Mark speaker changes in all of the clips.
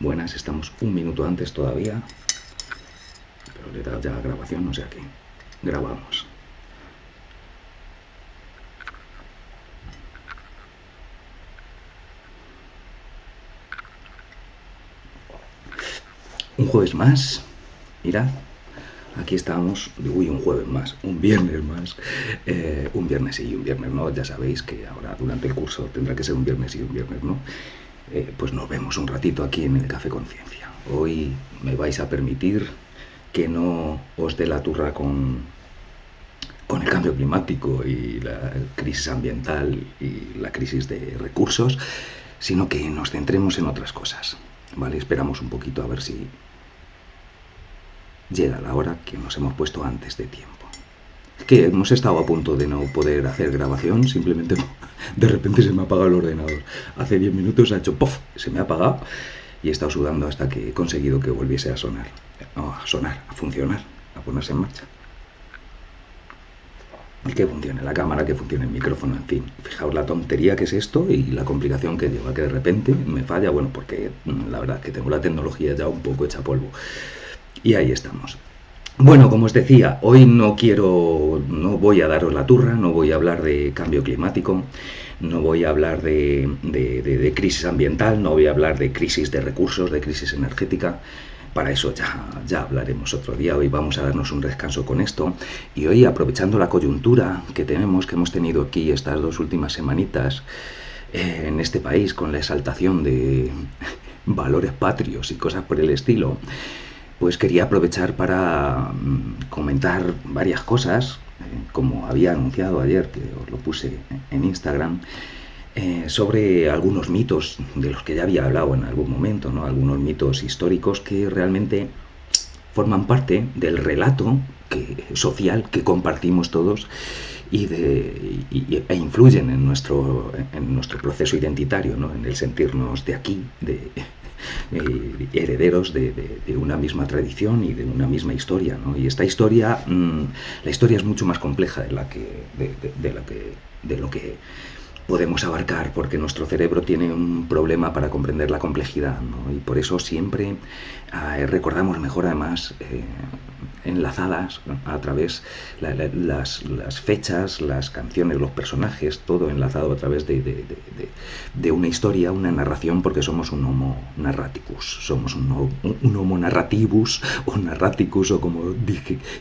Speaker 1: Buenas, estamos un minuto antes todavía, pero le he dado ya a grabación, o sea que grabamos. Un jueves más, mirad, aquí estamos, uy, un jueves más, un viernes más, un viernes sí y un viernes no, ya sabéis que ahora durante el curso tendrá que ser un viernes sí y un viernes no, pues nos vemos un ratito aquí en el Café Conciencia. Hoy me vais a permitir que no os dé la turra con el cambio climático y la crisis ambiental y la crisis de recursos, sino que nos centremos en otras cosas, ¿vale? Esperamos un poquito a ver si llega la hora que nos hemos puesto antes de tiempo. Que hemos estado a punto de no poder hacer grabación, simplemente de repente se me ha apagado el ordenador. Hace 10 minutos ha hecho ¡pof! Se me ha apagado y he estado sudando hasta que he conseguido que volviese a sonar. No, a sonar, a funcionar, a ponerse en marcha. Y que funcione la cámara, que funcione el micrófono, en fin. Fijaos la tontería que es esto y la complicación que lleva, que de repente me falla, bueno, porque la verdad que tengo la tecnología ya un poco hecha polvo. Y ahí estamos. Bueno, como os decía, hoy no voy a daros la turra, no voy a hablar de cambio climático, no voy a hablar de crisis ambiental, no voy a hablar de crisis de recursos, de crisis energética. Para eso ya hablaremos otro día. Hoy vamos a darnos un descanso con esto. Y hoy, aprovechando la coyuntura que hemos tenido aquí estas 2 últimas semanitas en este país, con la exaltación de valores patrios y cosas por el estilo, pues quería aprovechar para comentar varias cosas, como había anunciado ayer, que os lo puse en Instagram, sobre algunos mitos de los que ya había hablado en algún momento, ¿no? Algunos mitos históricos que realmente forman parte del relato social que compartimos todos e influyen en nuestro proceso identitario, ¿no? En el sentirnos de aquí, herederos de una misma tradición y de una misma historia, ¿no? Y esta historia, la historia es mucho más compleja de lo que podemos abarcar, porque nuestro cerebro tiene un problema para comprender la complejidad, ¿no? Y por eso siempre recordamos mejor, además, enlazadas, ¿no? A través las fechas, las canciones, los personajes, todo enlazado a través de una historia, una narración, porque somos un homo narraticus, somos un homo narrativus o narraticus, o como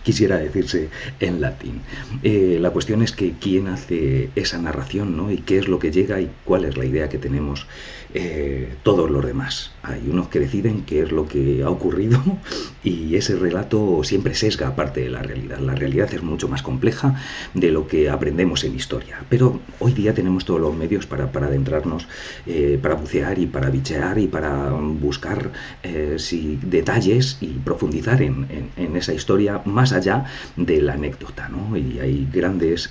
Speaker 1: quisiera decirse en latín. La cuestión es que quién hace esa narración, ¿no? Y qué es lo que llega y cuál es la idea que tenemos todos los demás. Hay unos que deciden qué es lo que ha ocurrido y ese relato siempre sesga parte de la realidad. La realidad es mucho más compleja de lo que aprendemos en historia, pero hoy día tenemos todos los medios para adentrarnos, para bucear y para bichear y para buscar detalles y profundizar en esa historia más allá de la anécdota, ¿no? Y hay grandes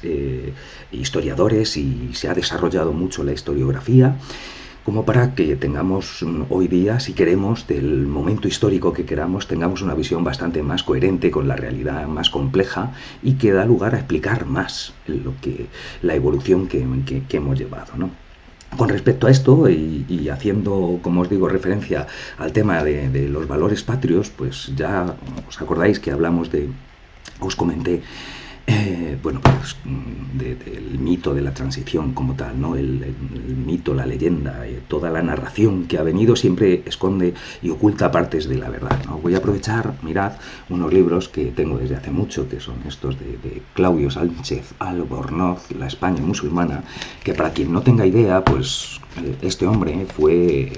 Speaker 1: historiadores y se ha desarrollado mucho la historiografía como para que tengamos hoy día, si queremos, del momento histórico que queramos, tengamos una visión bastante más coherente con la realidad más compleja y que da lugar a explicar más la evolución que hemos llevado, ¿no? Con respecto a esto, y haciendo, como os digo, referencia al tema de los valores patrios, pues ya os acordáis que os comenté bueno, pues del mito de la transición como tal, ¿no? El mito, la leyenda, toda la narración que ha venido siempre esconde y oculta partes de la verdad, ¿no? Voy a aprovechar, mirad, unos libros que tengo desde hace mucho, que son estos de Claudio Sánchez Albornoz, La España musulmana, que para quien no tenga idea, pues este hombre fue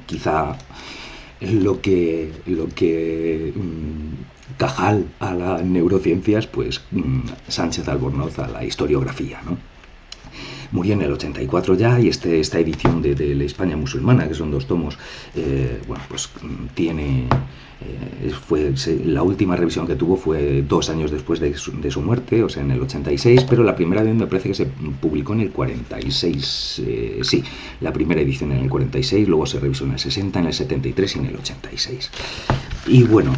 Speaker 1: quizá lo que Cajal a las neurociencias, pues Sánchez Albornoz a la historiografía, ¿no? Murió en el 84 ya, y esta edición de la España musulmana, que son 2 tomos, bueno, pues tiene... la última revisión que tuvo fue 2 años después de su muerte, o sea, en el 86, pero la primera vez me parece que se publicó en el 46, sí, la primera edición en el 46, luego se revisó en el 60, en el 73 y en el 86. Y bueno,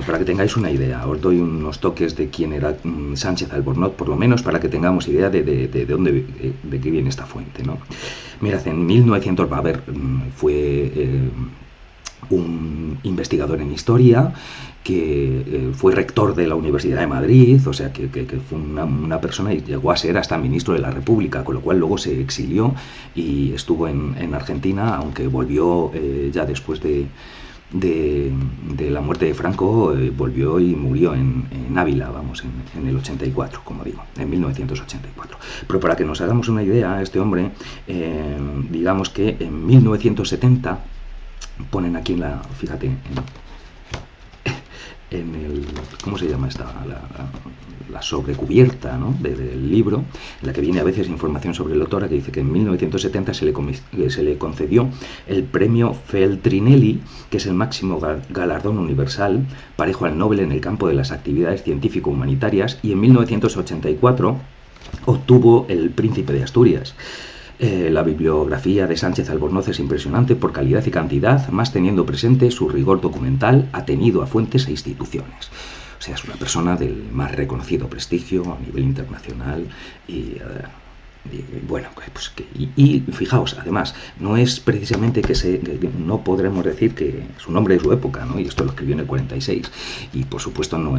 Speaker 1: para que tengáis una idea, os doy unos toques de quién era Sánchez Albornoz, por lo menos para que tengamos idea de dónde, de qué viene esta fuente, ¿no? Mirad, en 1900, fue un investigador en historia que fue rector de la Universidad de Madrid, o sea que fue una persona y llegó a ser hasta ministro de la República, con lo cual luego se exilió y estuvo en Argentina, aunque volvió ya después de la muerte de Franco, volvió y murió en Ávila, vamos, en el 84, como digo, en 1984. Pero para que nos hagamos una idea, este hombre, digamos que en 1970, ponen aquí en la, fíjate, en el, ¿cómo se llama esta? La sobrecubierta, ¿no?, del libro, en la que viene a veces información sobre el autor, que dice que en 1970 se le concedió el premio Feltrinelli, que es el máximo galardón universal, parejo al Nobel en el campo de las actividades científico-humanitarias, y en 1984 obtuvo el Príncipe de Asturias. La bibliografía de Sánchez Albornoz es impresionante por calidad y cantidad, más teniendo presente su rigor documental atenido a fuentes e instituciones. O sea, es una persona del más reconocido prestigio a nivel internacional y bueno, pues y fijaos, además, no es precisamente que no podremos decir que su nombre es su época, ¿no? Y esto lo escribió en el 46, y por supuesto no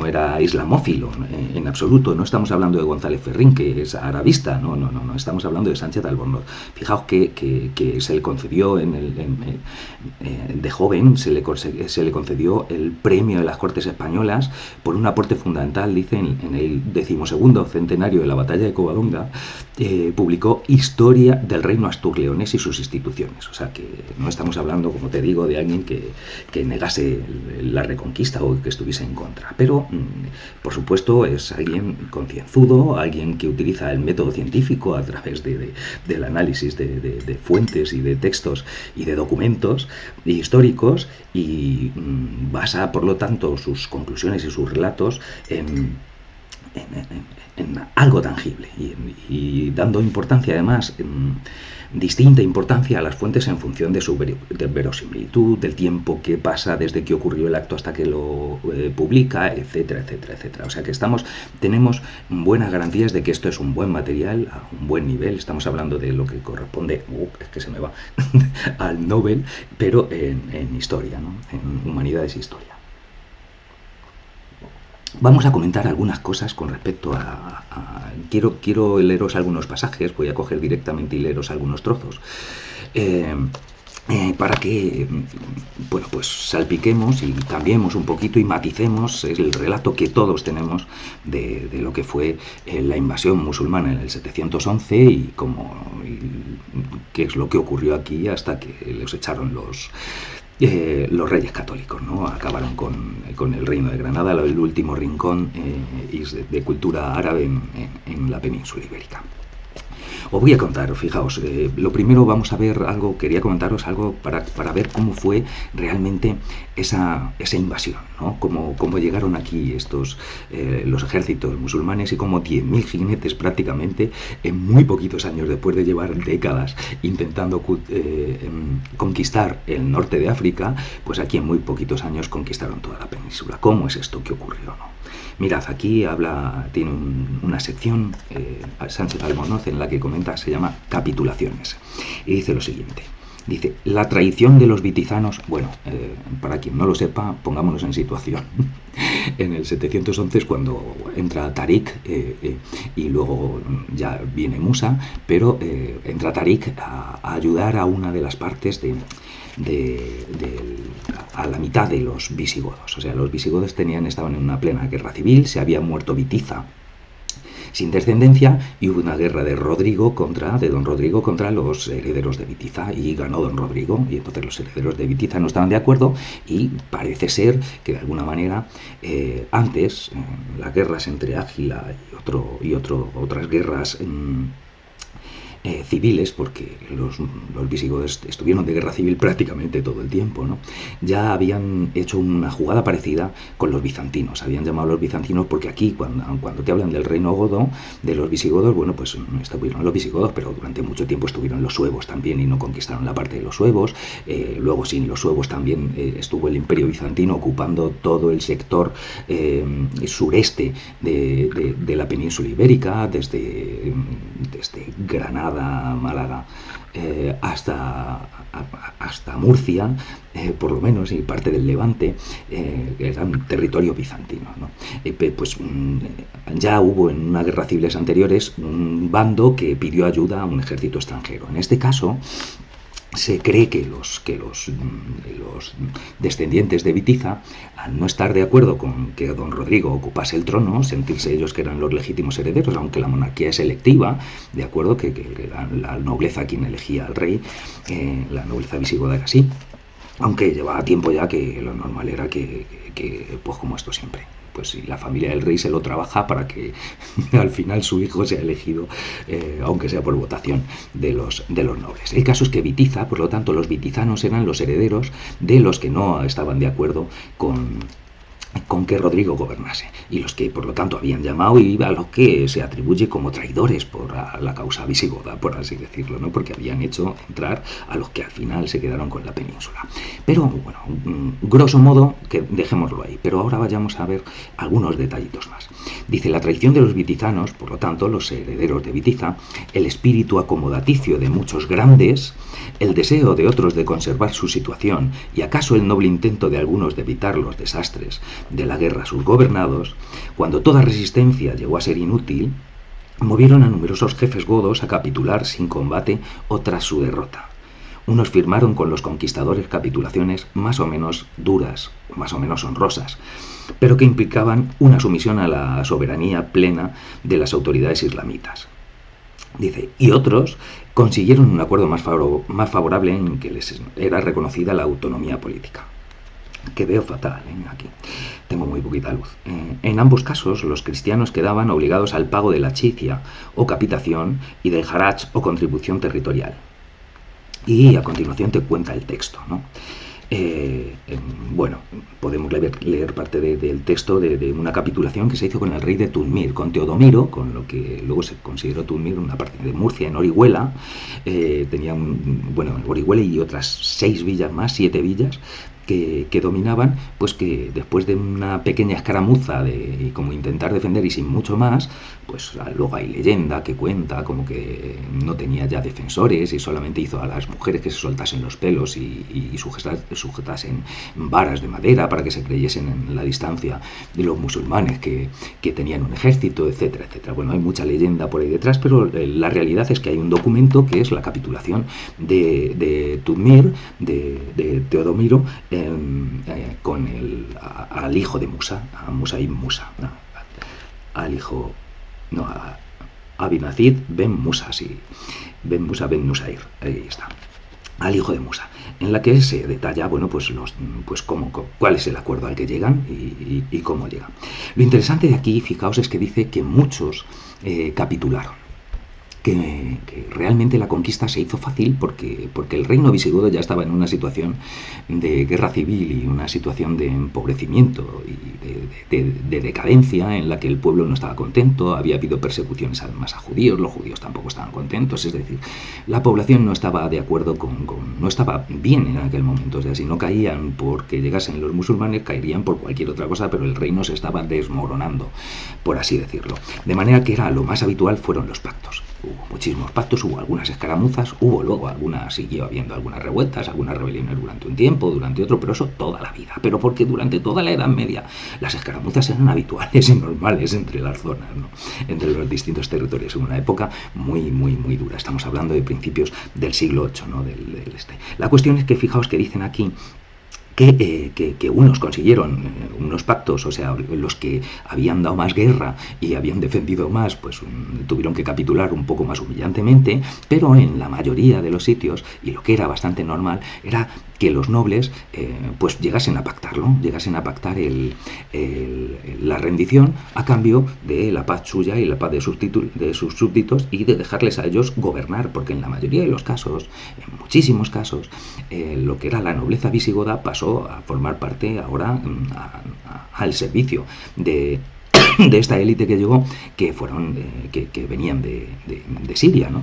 Speaker 1: era islamófilo en absoluto. No estamos hablando de González Ferrín, que es arabista, no, estamos hablando de Sánchez Albornoz. Fijaos que se le concedió de joven, se le concedió el premio de las Cortes Españolas por un aporte fundamental, dice, en el 12º centenario de la batalla de Covadonga. Publicó Historia del Reino Astur-Leonés y sus instituciones. O sea que no estamos hablando, como te digo, de alguien que negase la reconquista o que estuviese en contra. Pero, por supuesto, es alguien concienzudo, alguien que utiliza el método científico a través del análisis de fuentes y de textos y de documentos históricos, y basa, por lo tanto, sus conclusiones y sus relatos en algo tangible y dando importancia, además, distinta importancia a las fuentes en función de su verosimilitud, del tiempo que pasa desde que ocurrió el acto hasta que lo publica, etcétera, etcétera, etcétera. O sea que tenemos buenas garantías de que esto es un buen material, a un buen nivel. Estamos hablando de lo que corresponde, es que se me va, al Nobel, pero en historia, ¿no?, en humanidades e historia. Vamos a comentar algunas cosas con respecto quiero leeros algunos pasajes, voy a coger directamente y leeros algunos trozos, para que, bueno, pues salpiquemos y cambiemos un poquito y maticemos el relato que todos tenemos de lo que fue la invasión musulmana en el 711 y qué es lo que ocurrió aquí hasta que los echaron los reyes católicos, ¿no? Acabaron con el reino de Granada, el último rincón de cultura árabe en la península ibérica. Os voy a contar, fijaos, lo primero vamos a ver algo, quería comentaros algo para ver cómo fue realmente esa invasión, ¿no? Cómo llegaron aquí los ejércitos musulmanes y cómo 10.000 jinetes prácticamente en muy poquitos años, después de llevar décadas intentando conquistar el norte de África, pues aquí en muy poquitos años conquistaron toda la península. ¿Cómo es esto que ocurrió, no? Mirad, aquí tiene una sección, Sánchez Albornoz, en la que comenta, se llama Capitulaciones, y dice lo siguiente. Dice, la traición de los vitizanos, bueno, para quien no lo sepa, pongámonos en situación. En el 711 es cuando entra Tarik y luego ya viene Musa, pero entra Tarik a ayudar a una de las partes a la mitad de los visigodos. O sea, los visigodos estaban en una plena guerra civil, se había muerto Vitiza sin descendencia y hubo una guerra de Don Rodrigo contra los herederos de Vitiza, y ganó Don Rodrigo, y entonces los herederos de Vitiza no estaban de acuerdo y parece ser que de alguna manera antes las guerras entre Ágila y otras guerras civiles, porque los visigodos estuvieron de guerra civil prácticamente todo el tiempo, ¿no? Ya habían hecho una jugada parecida con los bizantinos, habían llamado a los bizantinos, porque aquí cuando te hablan del reino godo, de los visigodos, bueno, pues estuvieron los visigodos, pero durante mucho tiempo estuvieron los suevos también y no conquistaron la parte de los suevos. Luego sin los suevos también estuvo el imperio bizantino ocupando todo el sector sureste de la península ibérica, desde Granada Granada, Málaga, hasta Murcia, por lo menos, y parte del Levante, que era un territorio bizantino, ¿no? Ya hubo en unas guerras civiles anteriores un bando que pidió ayuda a un ejército extranjero. En este caso, se cree que los descendientes de Witiza, al no estar de acuerdo con que don Rodrigo ocupase el trono, sentirse ellos que eran los legítimos herederos, aunque la monarquía es electiva, de acuerdo, que era la nobleza quien elegía al rey, la nobleza visigoda era así, aunque llevaba tiempo ya que lo normal era que pues como esto siempre, pues si la familia del rey se lo trabaja para que al final su hijo sea elegido, aunque sea por votación de los nobles. El caso es que Witiza, por lo tanto, los witizanos eran los herederos de los que no estaban de acuerdo con que Rodrigo gobernase, y los que por lo tanto habían llamado, y a los que se atribuye como traidores por la causa visigoda, por así decirlo, ¿no? Porque habían hecho entrar a los que al final se quedaron con la península. Pero bueno, grosso modo, que dejémoslo ahí, pero ahora vayamos a ver algunos detallitos más. Dice: la traición de los witizanos, por lo tanto los herederos de Witiza, el espíritu acomodaticio de muchos grandes, el deseo de otros de conservar su situación, y acaso el noble intento de algunos de evitar los desastres de la guerra a sus gobernados, cuando toda resistencia llegó a ser inútil, movieron a numerosos jefes godos a capitular sin combate o tras su derrota. Unos firmaron con los conquistadores capitulaciones más o menos duras, más o menos honrosas, pero que implicaban una sumisión a la soberanía plena de las autoridades islamitas. Dice, y otros consiguieron un acuerdo más favorable en que les era reconocida la autonomía política. Que veo fatal, aquí tengo muy poquita luz. En ambos casos, los cristianos quedaban obligados al pago de la chicia o capitación y del haraj o contribución territorial. Y a continuación te cuenta el texto, ¿no? Bueno, podemos leer parte del texto de una capitulación que se hizo con el rey de Tudmir, con Teodomiro, con lo que luego se consideró Tudmir una parte de Murcia, en Orihuela. Tenían, bueno, Orihuela y otras 6 villas más, 7 villas, que dominaban, pues que después de una pequeña escaramuza y como intentar defender y sin mucho más, pues luego hay leyenda que cuenta como que no tenía ya defensores y solamente hizo a las mujeres que se soltasen los pelos y sujetasen varas de madera para que se creyesen en la distancia de los musulmanes que tenían un ejército, etcétera, etcétera. Bueno, hay mucha leyenda por ahí detrás, pero la realidad es que hay un documento que es la capitulación de Tudmir, de Teodomiro, con al hijo de Musa, a Musa ibn Musa, ¿no? Al hijo, no, a Abinazid ben Musa, sí, ben Musa ben Nusair, ahí está, al hijo de Musa, en la que se detalla, bueno, pues cuál es el acuerdo al que llegan y cómo llegan. Lo interesante de aquí, fijaos, es que dice que muchos capitularon. Que realmente la conquista se hizo fácil porque el reino visigodo ya estaba en una situación de guerra civil y una situación de empobrecimiento y de decadencia en la que el pueblo no estaba contento, había habido persecuciones además a judíos, los judíos tampoco estaban contentos, es decir, la población no estaba de acuerdo no estaba bien en aquel momento, o sea, si no caían porque llegasen los musulmanes, caerían por cualquier otra cosa, pero el reino se estaba desmoronando, por así decirlo. De manera que lo más habitual fueron los pactos. Hubo muchísimos pactos, hubo algunas escaramuzas, hubo luego siguió habiendo algunas revueltas, algunas rebeliones durante un tiempo, durante otro, pero eso toda la vida. Pero porque durante toda la Edad Media las escaramuzas eran habituales y normales entre las zonas, ¿no? Entre los distintos territorios, en una época muy, muy, muy dura. Estamos hablando de principios del siglo VIII, ¿no? del este. La cuestión es que fijaos que dicen aquí que unos consiguieron unos pactos, o sea, los que habían dado más guerra y habían defendido más, pues tuvieron que capitular un poco más humillantemente, pero en la mayoría de los sitios, y lo que era bastante normal, era que los nobles pues llegasen a pactarlo, llegasen a pactar la rendición a cambio de la paz suya y la paz de sus súbditos y de dejarles a ellos gobernar, porque en la mayoría de los casos, en muchísimos casos, lo que era la nobleza visigoda pasó a formar parte ahora al servicio de esta élite que llegó, que fueron que venían de Siria, ¿no?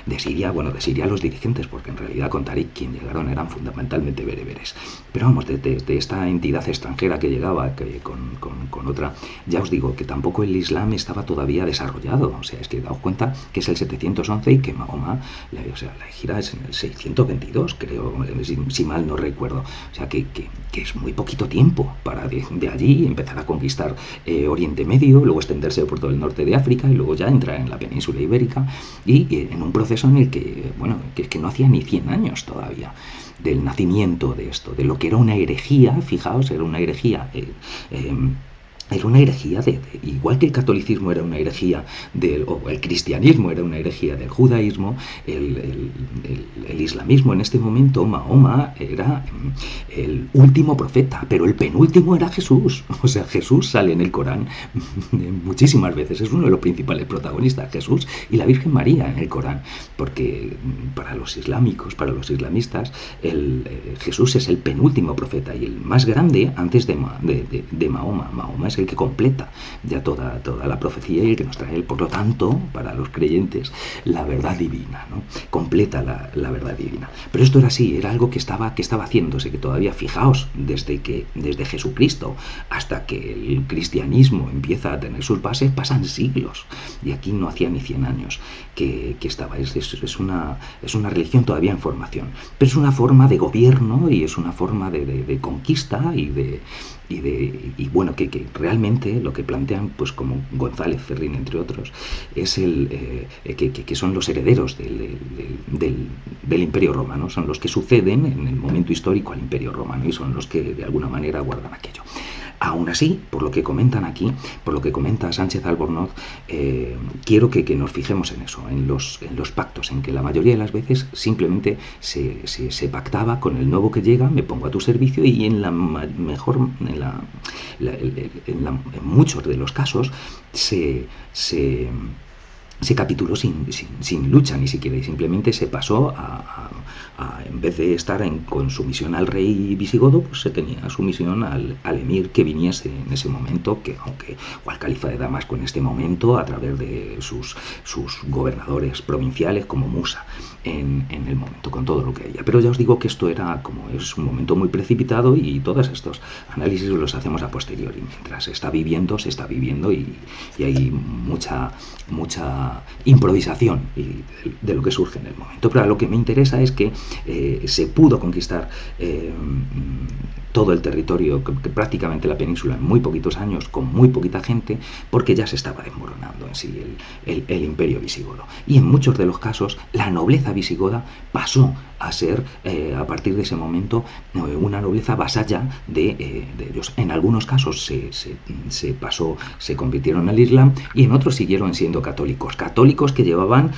Speaker 1: de Siria, bueno, de Siria los dirigentes, porque en realidad con Tariq quien llegaron eran fundamentalmente bereberes. Pero vamos, de esta entidad extranjera que llegaba con otra, ya os digo que tampoco el Islam estaba todavía desarrollado. O sea, es que daos cuenta que es el 711 y que Mahoma, o sea, la hijra es en el 622, creo, si mal no recuerdo. O sea, que es muy poquito tiempo para de allí empezar a conquistar Oriente Medio, luego extenderse por todo el norte de África y luego ya entrar en la península ibérica y en un proceso en el que, bueno, que no hacía ni 100 años todavía del nacimiento de esto, de lo que era una herejía. Fijaos, era una herejía era una herejía igual que el catolicismo era una herejía o el cristianismo era una herejía del judaísmo, el islamismo en este momento, Mahoma era el último profeta, pero el penúltimo era Jesús. O sea, Jesús sale en el Corán muchísimas veces, es uno de los principales protagonistas, Jesús y la Virgen María en el Corán, porque para los islámicos, para los islamistas, Jesús es el penúltimo profeta y el más grande antes de Mahoma. Mahoma es el que completa ya toda la profecía y el que nos trae, por lo tanto, para los creyentes, la verdad divina, ¿no? Completa la verdad divina. Pero esto era así, era algo que estaba haciéndose, que todavía, fijaos, desde Jesucristo hasta que el cristianismo empieza a tener sus bases, pasan siglos. Y aquí no hacía ni 100 años que estaba. Es una religión todavía en formación. Pero es una forma de gobierno y es una forma de conquista y bueno, que realmente lo que plantean, pues como González Ferrín, entre otros, es que son los herederos del Imperio Romano, son los que suceden en el momento histórico al Imperio Romano y son los que de alguna manera guardan aquello. Aún así, por lo que comentan aquí, por lo que comenta Sánchez Albornoz, quiero que nos fijemos en eso, en los pactos, en que la mayoría de las veces simplemente se pactaba con el nuevo que llega, me pongo a tu servicio y en muchos de los casos se capituló sin lucha ni siquiera y simplemente se pasó en vez de estar con sumisión al rey visigodo, pues se tenía sumisión al emir que viniese en ese momento, o al califa de Damasco en este momento, a través de sus gobernadores provinciales como Musa en el momento, con todo lo que haya. Pero ya os digo que esto es un momento muy precipitado y todos estos análisis los hacemos a posteriori. Mientras se está viviendo y hay mucha improvisación de lo que surge en el momento. Pero a lo que me interesa es que se pudo conquistar todo el territorio, que prácticamente la península, en muy poquitos años, con muy poquita gente, porque ya se estaba desmoronando en sí el imperio visigodo. Y en muchos de los casos la nobleza visigoda pasó a ser, a partir de ese momento, una nobleza vasalla de ellos. En algunos casos se convirtieron al Islam y en otros siguieron siendo católicos que llevaban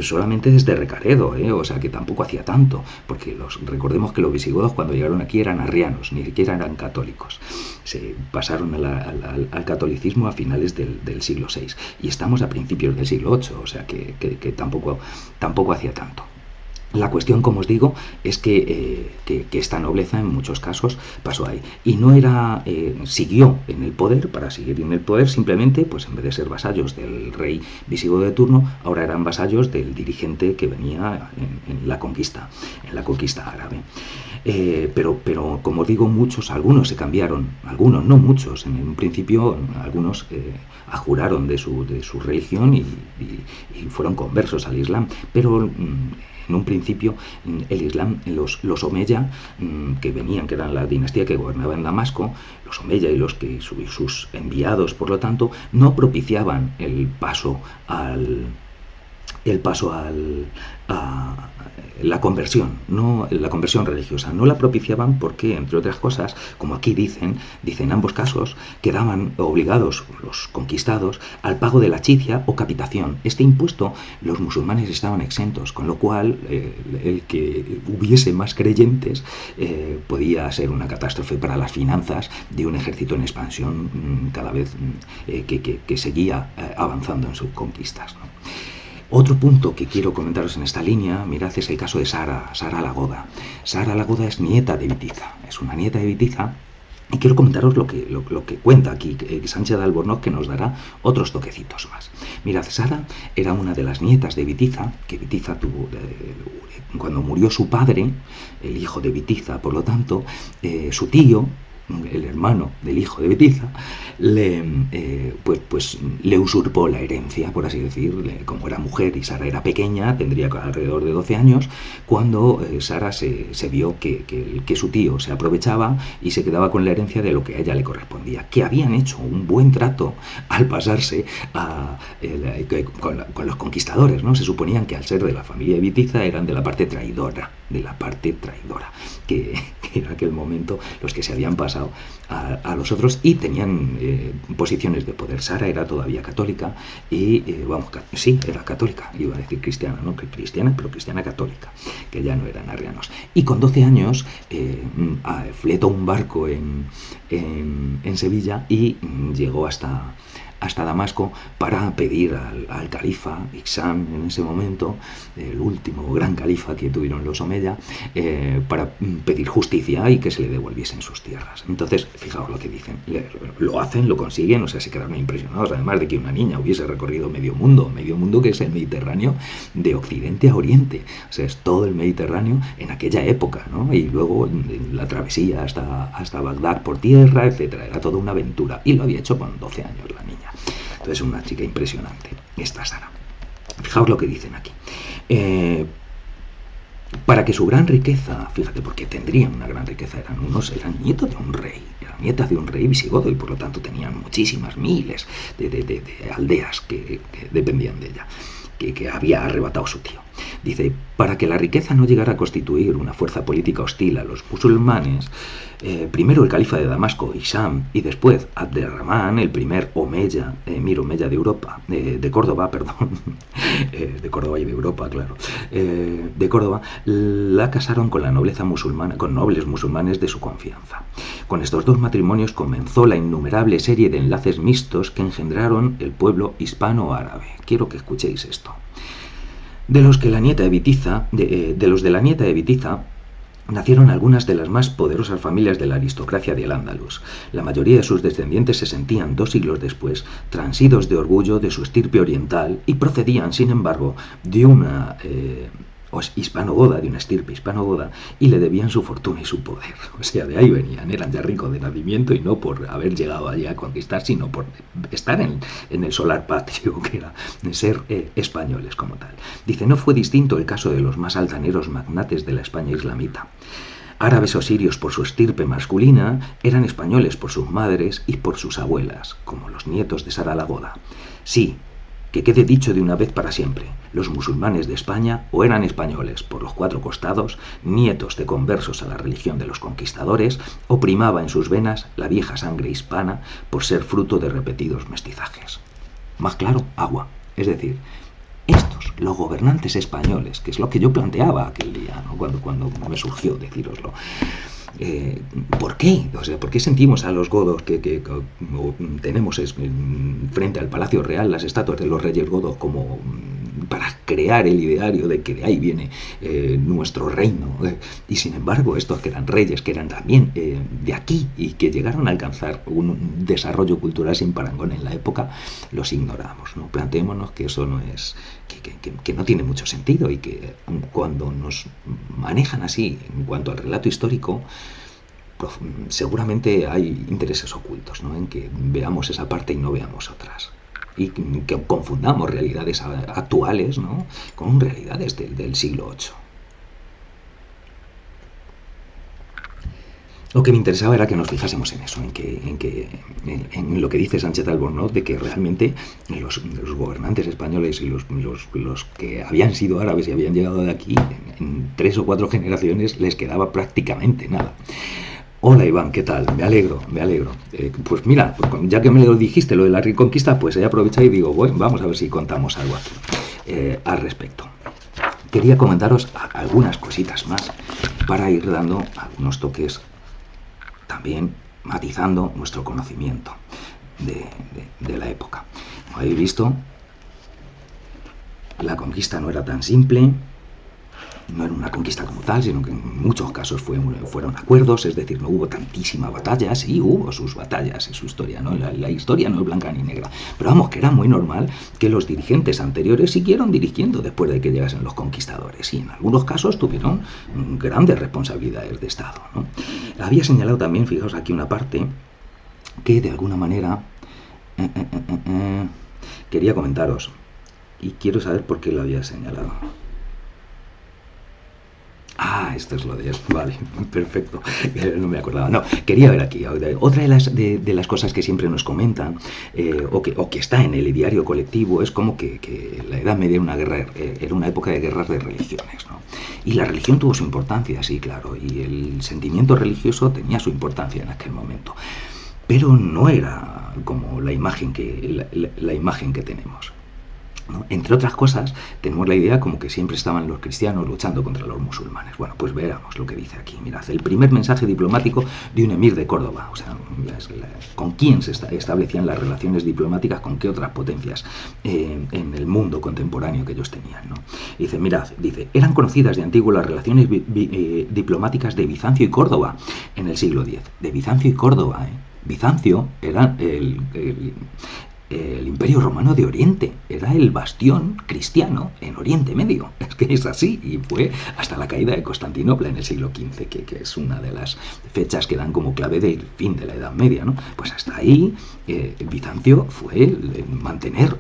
Speaker 1: solamente desde Recaredo, o sea que tampoco hacía tanto, porque recordemos que los visigodos cuando llegaron aquí eran arrianos, ni siquiera eran católicos. Se pasaron al catolicismo a finales del siglo VI y estamos a principios del siglo VIII, o sea que tampoco hacía tanto. La cuestión, como os digo, es que esta nobleza en muchos casos pasó ahí y no siguió en el poder. Para seguir en el poder, simplemente, pues en vez de ser vasallos del rey visigodo de turno, ahora eran vasallos del dirigente que venía en la conquista árabe. Pero como os digo, algunos se cambiaron, algunos, no muchos, en un principio algunos abjuraron de su religión y fueron conversos al Islam, pero en un principio el Islam, los Omeya, que eran la dinastía que gobernaba en Damasco, los Omeya y sus enviados, por lo tanto, no propiciaban el paso a la conversión religiosa, no la propiciaban porque, entre otras cosas, como aquí dicen en ambos casos, quedaban obligados los conquistados al pago de la chifia o capitación. Este impuesto los musulmanes estaban exentos, con lo cual el que hubiese más creyentes podía ser una catástrofe para las finanzas de un ejército en expansión cada vez que seguía avanzando en sus conquistas, ¿no? Otro punto que quiero comentaros en esta línea, mirad, es el caso de Sara la Goda. Sara la Goda es nieta de Witiza, es una nieta de Witiza Y quiero comentaros lo que cuenta aquí Sánchez de Albornoz, que nos dará otros toquecitos más. Mirad, Sara era una de las nietas de Bitiza, que Bitiza tuvo, cuando murió su padre, el hijo de Bitiza, por lo tanto, su tío, el hermano del hijo de Bitiza, le usurpó la herencia, por así decir, como era mujer y Sara era pequeña, tendría alrededor de 12 años, cuando Sara se vio que su tío se aprovechaba y se quedaba con la herencia de lo que a ella le correspondía, que habían hecho un buen trato al pasarse con los conquistadores, ¿no? Se suponían que al ser de la familia de Bitiza eran de la parte traidora, que en aquel momento los que se habían pasado a los otros y tenían posiciones de poder. Sara era todavía católica y, sí, era católica, iba a decir cristiana, no que cristiana, pero cristiana católica, que ya no eran arrianos. Y con 12 años fletó un barco en Sevilla y llegó hasta Damasco para pedir al califa Iksam en ese momento, el último gran califa que tuvieron los Omeya, para pedir justicia y que se le devolviesen sus tierras. Entonces, fijaos lo que dicen, lo hacen, lo consiguen, o sea, se quedaron impresionados, además de que una niña hubiese recorrido medio mundo que es el Mediterráneo de occidente a oriente, o sea, es todo el Mediterráneo en aquella época, ¿no? Y luego la travesía hasta Bagdad por tierra, etcétera, era toda una aventura, y lo había hecho con 12 años la niña. Entonces, una chica impresionante, esta Sara. Fijaos lo que dicen aquí. Para que su gran riqueza, fíjate, porque tendrían una gran riqueza, eran nietos de un rey, eran nietas de un rey visigodo y por lo tanto tenían muchísimas miles de aldeas que dependían de ella, que había arrebatado su tío. Dice, para que la riqueza no llegara a constituir una fuerza política hostil a los musulmanes, primero el califa de Damasco, Hisham, y después Abderramán, el primer emir omeya de Europa, de Córdoba, perdón, de Córdoba y de Europa, claro, de Córdoba, la casaron con la nobleza musulmana, con nobles musulmanes de su confianza. Con estos dos matrimonios comenzó la innumerable serie de enlaces mixtos que engendraron el pueblo hispano-árabe. Quiero que escuchéis esto. De los de la nieta de Bitiza nacieron algunas de las más poderosas familias de la aristocracia del Andalus. La mayoría de sus descendientes se sentían 2 siglos después transidos de orgullo de su estirpe oriental y procedían, sin embargo, de una hispanogoda, de una estirpe hispanogoda, y le debían su fortuna y su poder. O sea, de ahí venían, eran ya ricos de nacimiento y no por haber llegado allí a conquistar, sino por estar en el solar patrio, que era ser españoles como tal. Dice, no fue distinto el caso de los más altaneros magnates de la España islamita. Árabes o sirios por su estirpe masculina, eran españoles por sus madres y por sus abuelas, como los nietos de Sara la Goda. Sí, que quede dicho de una vez para siempre, los musulmanes de España o eran españoles por los 4 costados, nietos de conversos a la religión de los conquistadores, o primaba en sus venas la vieja sangre hispana por ser fruto de repetidos mestizajes. Más claro, agua. Es decir, estos, los gobernantes españoles, que es lo que yo planteaba aquel día, ¿no? cuando me surgió decíroslo. ¿Por qué? O sea, ¿por qué sentimos a los godos que tenemos frente al Palacio Real las estatuas de los reyes godos como para crear el ideario de que de ahí viene nuestro reino? Y sin embargo, estos que eran reyes, que eran también de aquí y que llegaron a alcanzar un desarrollo cultural sin parangón en la época, los ignoramos, ¿no? Planteémonos que eso no es... Que no tiene mucho sentido y que cuando nos manejan así en cuanto al relato histórico, seguramente hay intereses ocultos, ¿no? En que veamos esa parte y no veamos otras. Y que confundamos realidades actuales, ¿no? Con realidades del siglo VIII. Lo que me interesaba era que nos fijásemos en eso, en lo que dice Sánchez de Albornoz, de que realmente los gobernantes españoles y los que habían sido árabes y habían llegado de aquí, en 3 o 4 generaciones les quedaba prácticamente nada. Hola Iván, ¿qué tal? Me alegro. Pues mira, ya que me lo dijiste, lo de la Reconquista, pues he aprovechado y digo, bueno, vamos a ver si contamos algo aquí al respecto. Quería comentaros algunas cositas más para ir dando algunos toques, también matizando nuestro conocimiento de la época. Como habéis visto, la conquista no era tan simple, No era una conquista como tal, sino que en muchos casos fueron acuerdos, es decir, no hubo tantísimas batallas, sí hubo sus batallas en su historia, ¿no? La historia no es blanca ni negra, pero vamos, que era muy normal que los dirigentes anteriores siguieron dirigiendo después de que llegasen los conquistadores, y en algunos casos tuvieron grandes responsabilidades de Estado, ¿no? Había señalado también, fijaos aquí una parte, que de alguna manera quería comentaros, y quiero saber por qué lo había señalado. Ah, esto es lo de... Vale, perfecto. No me acordaba. No, quería ver aquí. Otra de las cosas que siempre nos comentan, o que está en el ideario colectivo, es como que la Edad Media era una época de guerras de religiones, ¿no? Y la religión tuvo su importancia, sí, claro, y el sentimiento religioso tenía su importancia en aquel momento. Pero no era como la imagen la imagen que tenemos, ¿no? Entre otras cosas, tenemos la idea como que siempre estaban los cristianos luchando contra los musulmanes. Bueno, pues veamos lo que dice aquí. Mirad, el primer mensaje diplomático de un emir de Córdoba, o sea, con quién se establecían las relaciones diplomáticas, con qué otras potencias en el mundo contemporáneo que ellos tenían, ¿no? Dice, mirad, eran conocidas de antiguo las relaciones diplomáticas de Bizancio y Córdoba en el siglo X. De Bizancio y Córdoba, ¿eh? Bizancio era el Imperio Romano de Oriente, era el bastión cristiano en Oriente Medio. Es que es así, y fue hasta la caída de Constantinopla en el siglo XV, que es una de las fechas que dan como clave del fin de la Edad Media, ¿no? Pues hasta ahí Bizancio fue el mantener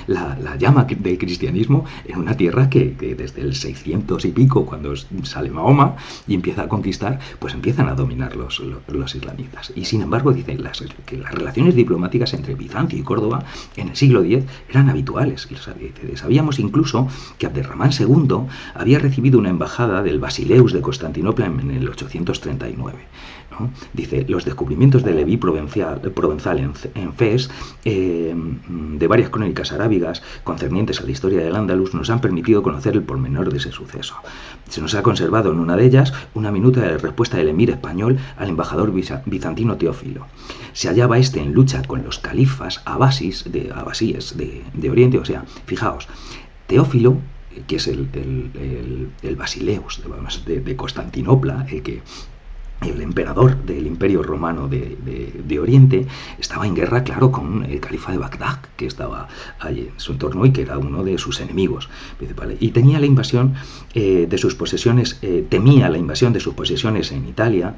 Speaker 1: la llama del cristianismo en una tierra que desde el 600 y pico, cuando sale Mahoma y empieza a conquistar, pues empiezan a dominar los islamitas. Y sin embargo dicen que las relaciones diplomáticas entre Bizancio y Córdoba en el siglo X eran habituales. Sabíamos incluso que Abderramán II había recibido una embajada del Basileus de Constantinopla en el 839. ¿No? Dice, los descubrimientos de Leví Provenzal en Fez, de varias crónicas arábigas concernientes a la historia del Andalus, nos han permitido conocer el pormenor de ese suceso. Se nos ha conservado en una de ellas una minuta de respuesta del emir español al embajador bizantino Teófilo. Se hallaba este en lucha con los califas abasíes de Oriente, o sea, fijaos, Teófilo, que es el Basileus de Constantinopla, el emperador del Imperio Romano de Oriente, estaba en guerra, claro, con el califa de Bagdad, que estaba allí en su entorno y que era uno de sus enemigos principales. Y tenía la invasión de sus posesiones, temía la invasión de sus posesiones en Italia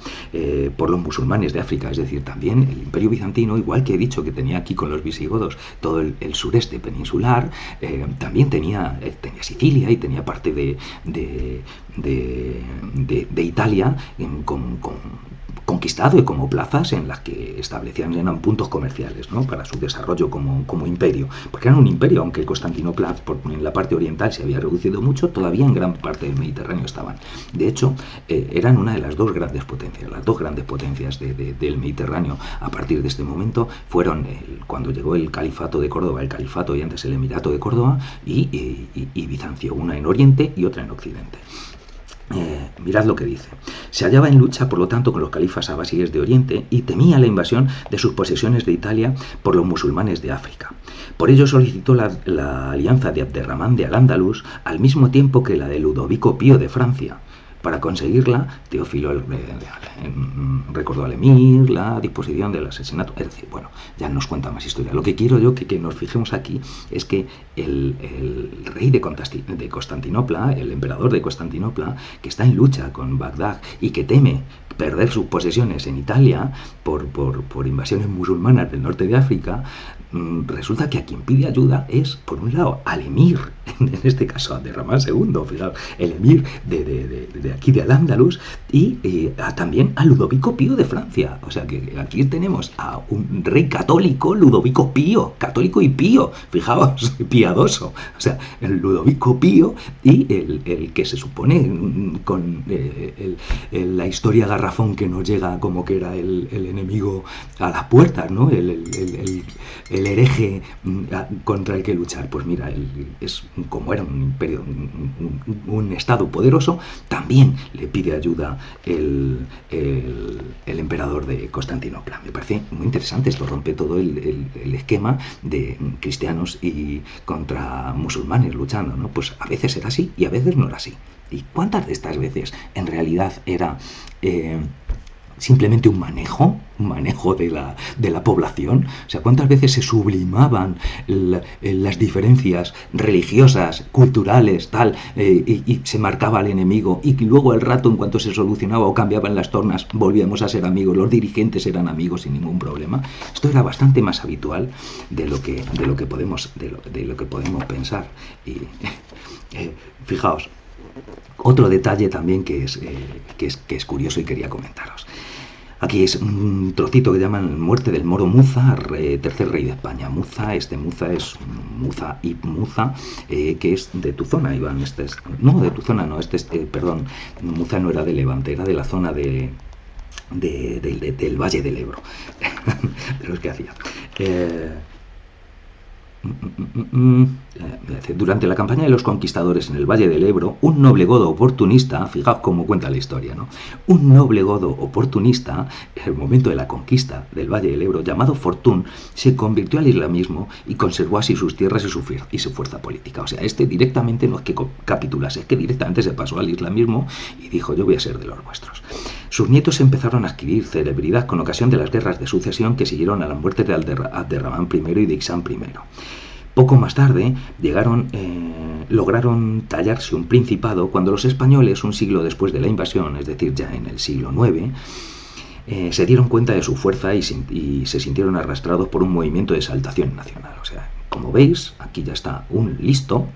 Speaker 1: por los musulmanes de África. Es decir, también el Imperio Bizantino, igual que he dicho que tenía aquí con los visigodos todo el sureste peninsular, también tenía Sicilia y tenía parte de Italia conquistado y como plazas en las que eran puntos comerciales, ¿no? Para su desarrollo como imperio, porque eran un imperio, aunque Constantinopla en la parte oriental se había reducido mucho, todavía en gran parte del Mediterráneo estaban. De hecho, eran una de las dos grandes potencias del Mediterráneo. A partir de este momento fueron cuando llegó el califato de Córdoba, el califato y antes el emirato de Córdoba y Bizancio, una en Oriente y otra en Occidente. Mirad lo que dice. Se hallaba en lucha, por lo tanto, con los califas abasíes de Oriente y temía la invasión de sus posesiones de Italia por los musulmanes de África. Por ello solicitó la alianza de Abderramán de Al-Ándalus al mismo tiempo que la de Ludovico Pío de Francia. Para conseguirla, Teófilo recordó al emir la disposición del asesinato. Es decir, bueno, ya nos cuenta más historia. Lo que quiero yo que nos fijemos aquí es que el rey de Constantinopla, el emperador de Constantinopla, que está en lucha con Bagdad y que teme perder sus posesiones en Italia por invasiones musulmanas del norte de África, resulta que a quien pide ayuda es, por un lado, al emir, en este caso a Abderramán II, fijaos, el emir de aquí de Al-Ándalus, y también a Ludovico Pío de Francia. O sea que aquí tenemos a un rey católico, Ludovico Pío, católico y pío, fijaos, piadoso. O sea, el Ludovico Pío y el que se supone con la historia garrafón que nos llega como que era el enemigo a las puertas, ¿no? El hereje contra el que luchar. Pues mira, es como era un imperio, un estado poderoso, también le pide ayuda el emperador de Constantinopla. Me parece muy interesante, esto rompe todo el esquema de cristianos y contra musulmanes luchando, ¿no? Pues a veces era así y a veces no era así. ¿Y cuántas de estas veces en realidad era simplemente un manejo de la población? O sea, ¿cuántas veces se sublimaban las diferencias religiosas, culturales, tal, y se marcaba al enemigo, y luego al rato, en cuanto se solucionaba o cambiaban las tornas, volvíamos a ser amigos, los dirigentes eran amigos sin ningún problema? Esto era bastante más habitual de lo que podemos pensar. Y fijaos, otro detalle también que es curioso y quería comentaros. Aquí es un trocito que llaman Muerte del moro Muza, tercer rey de España. Muza es Muza ibn Muza, que es de tu zona, Iván. No, de tu zona no, perdón, Muza no era de Levante, era de la zona del Valle del Ebro, de los que hacía. Durante la campaña de los conquistadores en el Valle del Ebro, un noble godo oportunista, fijaos cómo cuenta la historia, ¿no? Un noble godo oportunista, en el momento de la conquista del Valle del Ebro, llamado Fortún, se convirtió al islamismo y conservó así sus tierras y su fuerza política. O sea, directamente no es que capitulase, es que directamente se pasó al islamismo y dijo: yo voy a ser de los vuestros. Sus nietos empezaron a adquirir celebridad con ocasión de las guerras de sucesión que siguieron a la muerte de Abderramán I y de Ixán I. Poco más tarde lograron tallarse un principado cuando los españoles, un siglo después de la invasión, es decir, ya en el siglo IX, se dieron cuenta de su fuerza y se sintieron arrastrados por un movimiento de exaltación nacional. O sea, como veis, aquí ya está un listo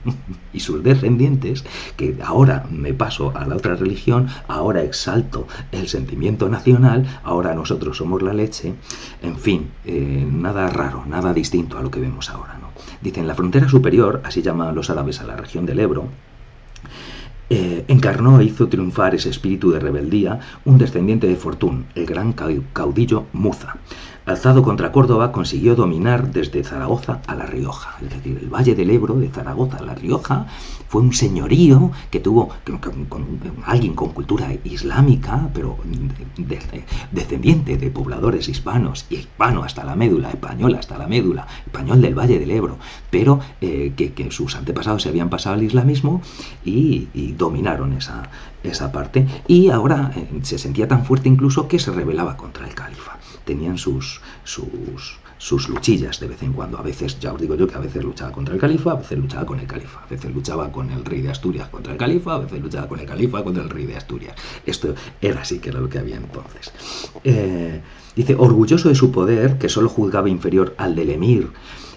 Speaker 1: y sus descendientes, que ahora me paso a la otra religión, ahora exalto el sentimiento nacional, ahora nosotros somos la leche. En fin, nada raro, nada distinto a lo que vemos ahora, ¿no? Dicen, la frontera superior, así llaman los árabes a la región del Ebro, encarnó e hizo triunfar ese espíritu de rebeldía un descendiente de Fortún, el gran caudillo Muza. Alzado contra Córdoba, consiguió dominar desde Zaragoza a La Rioja. Es decir, el Valle del Ebro, de Zaragoza a La Rioja, fue un señorío que tuvo alguien con cultura islámica, pero descendiente de pobladores hispanos, y hispano hasta la médula, español hasta la médula, español del Valle del Ebro, pero que sus antepasados se habían pasado al islamismo y dominaron esa parte. Y ahora se sentía tan fuerte incluso que se rebelaba contra el califa. Tenían sus luchillas de vez en cuando. A veces, ya os digo yo, que a veces luchaba contra el califa, a veces luchaba con el califa, a veces luchaba con el rey de Asturias contra el califa, a veces luchaba con el califa contra el rey de Asturias. Esto era así, que era lo que había entonces. Dice, orgulloso de su poder, que solo juzgaba inferior al del emir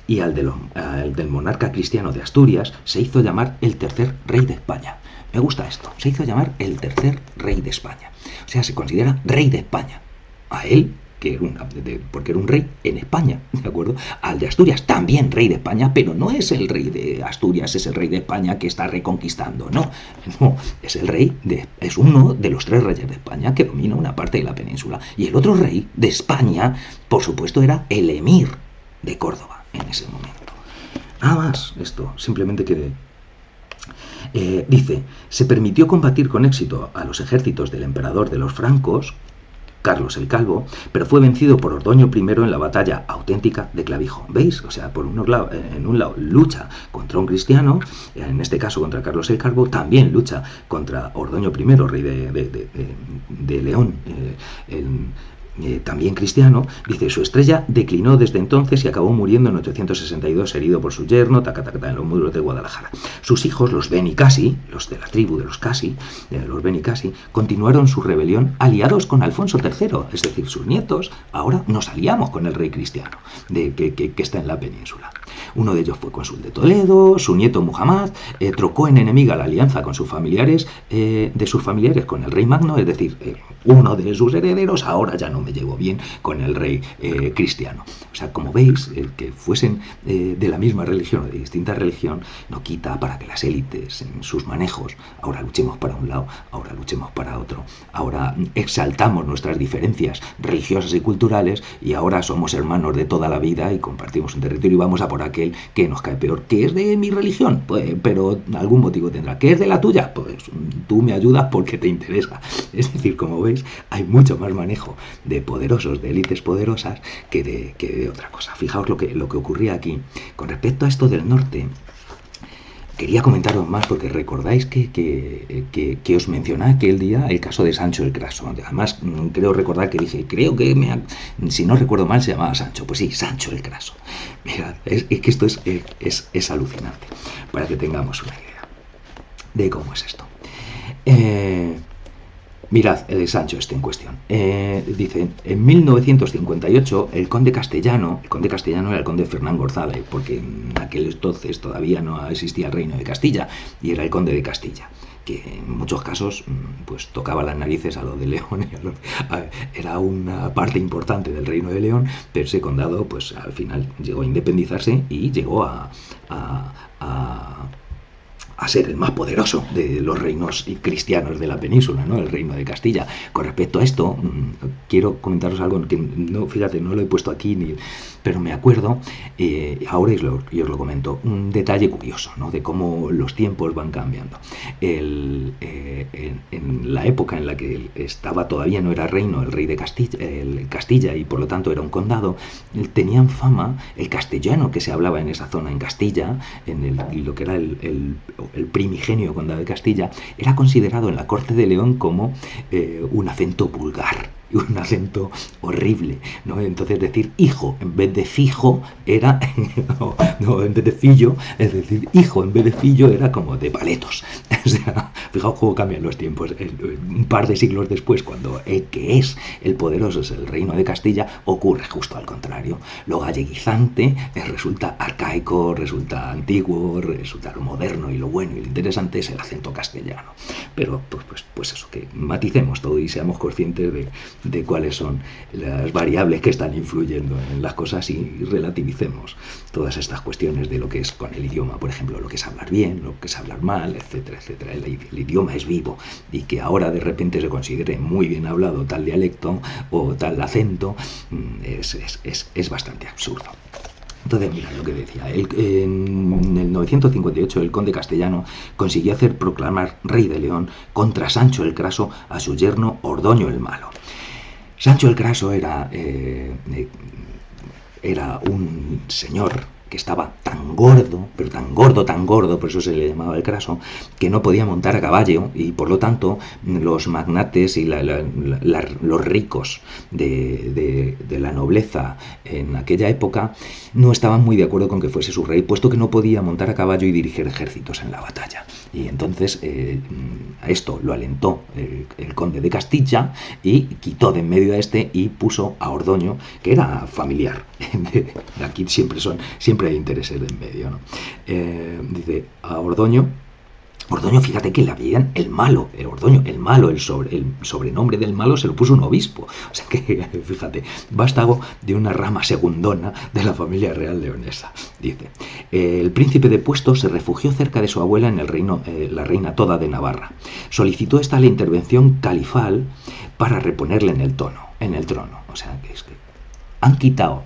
Speaker 1: y al del monarca cristiano de Asturias, se hizo llamar el tercer rey de España. Me gusta esto, se hizo llamar el tercer rey de España. O sea, se considera rey de España. A él, porque era un rey en España, ¿de acuerdo? Al de Asturias, también rey de España, pero no es el rey de Asturias, es el rey de España que está reconquistando, no, es uno de los 3 reyes de España que domina una parte de la península. Y el otro rey de España, por supuesto, era el emir de Córdoba en ese momento. Nada más, esto, simplemente que... dice, se permitió combatir con éxito a los ejércitos del emperador de los francos, Carlos el Calvo, pero fue vencido por Ordoño I en la batalla auténtica de Clavijo. ¿Veis? O sea, en un lado lucha contra un cristiano, en este caso contra Carlos el Calvo, también lucha contra Ordoño I, rey de León, también cristiano. Dice, su estrella declinó desde entonces y acabó muriendo en 862 herido por su yerno, en los muros de Guadalajara. Sus hijos, los Benicasi, los de la tribu de los Casi, los Benicasi, continuaron su rebelión aliados con Alfonso III, es decir, sus nietos. Ahora nos aliamos con el rey cristiano que está en la península. Uno de ellos fue cónsul de Toledo, su nieto Muhammad trocó en enemiga la alianza con sus familiares con el rey Magno, es decir, uno de sus herederos, ahora ya no me llevo bien con el rey cristiano. O sea, como veis, el que fuesen de la misma religión o de distinta religión no quita para que las élites en sus manejos, ahora luchemos para un lado, ahora luchemos para otro, ahora exaltamos nuestras diferencias religiosas y culturales y ahora somos hermanos de toda la vida y compartimos un territorio y vamos a por aquel que nos cae peor. ¿Que es de mi religión? Pues, pero algún motivo tendrá. ¿Que es de la tuya? Pues tú me ayudas porque te interesa. Es decir, como veis, hay mucho más manejo de poderosos, de élites poderosas, que de otra cosa. Fijaos lo que ocurría aquí. Con respecto a esto del norte, quería comentaros más porque recordáis que os mencioné aquel día el caso de Sancho el Craso. Además, creo recordar que dije, si no recuerdo mal, se llamaba Sancho. Pues sí, Sancho el Craso. Mirad, es que esto es alucinante, para que tengamos una idea de cómo es esto. Mirad, Sancho en cuestión. Dice, en 1958 el conde castellano era el conde Fernán González, porque en aquel entonces todavía no existía el reino de Castilla, y era el conde de Castilla, que en muchos casos pues tocaba las narices a lo de León, era una parte importante del reino de León, pero ese condado pues al final llegó a independizarse y llegó a ser el más poderoso de los reinos cristianos de la península, ¿no? El reino de Castilla. Con respecto a esto, quiero comentaros algo que no, fíjate, no lo he puesto aquí, pero me acuerdo, ahora y os lo comento, un detalle curioso, ¿no? De cómo los tiempos van cambiando. En la época en la que todavía no era reino el rey de Castilla, y por lo tanto era un condado, tenían fama el castellano que se hablaba en esa zona en Castilla, en lo que era el primigenio condado de Castilla, era considerado en la corte de León como un acento vulgar, un acento horrible, ¿no? Entonces decir hijo en vez de fijo era no, en vez de fillo, es decir, hijo en vez de fillo era como de paletos. O sea, fijaos cómo cambian los tiempos. Un par de siglos después, cuando el que es el poderoso es el reino de Castilla, ocurre justo al contrario. Lo galleguizante resulta arcaico, resulta antiguo, resulta lo moderno, y lo bueno y lo interesante es el acento castellano. Pero pues eso, que maticemos todo y seamos conscientes de cuáles son las variables que están influyendo en las cosas y relativicemos todas estas cuestiones de lo que es con el idioma, por ejemplo, lo que es hablar bien, lo que es hablar mal, etcétera, etcétera. El idioma es vivo, y que ahora de repente se considere muy bien hablado tal dialecto o tal acento es bastante absurdo. Entonces, mira lo que decía. En el 958 el conde castellano consiguió hacer proclamar rey de León contra Sancho el Craso a su yerno Ordoño el Malo. Sancho el Craso era un señor que estaba tan gordo, pero tan gordo, por eso se le llamaba el Craso, que no podía montar a caballo, y por lo tanto los magnates y los ricos de la nobleza en aquella época no estaban muy de acuerdo con que fuese su rey, puesto que no podía montar a caballo y dirigir ejércitos en la batalla. Y entonces a esto lo alentó el conde de Castilla y quitó de en medio a este y puso a Ordoño, que era familiar. Aquí siempre hay intereses de en medio, ¿no? Dice a Ordoño, fíjate que le habían el malo, Ordoño, el malo, el sobrenombre del malo se lo puso un obispo. O sea que, fíjate, vástago de una rama segundona de la familia real leonesa. Dice, el príncipe depuesto se refugió cerca de su abuela en el reino, la reina toda de Navarra. Solicitó esta la intervención califal para reponerle en el trono. O sea que es que han quitado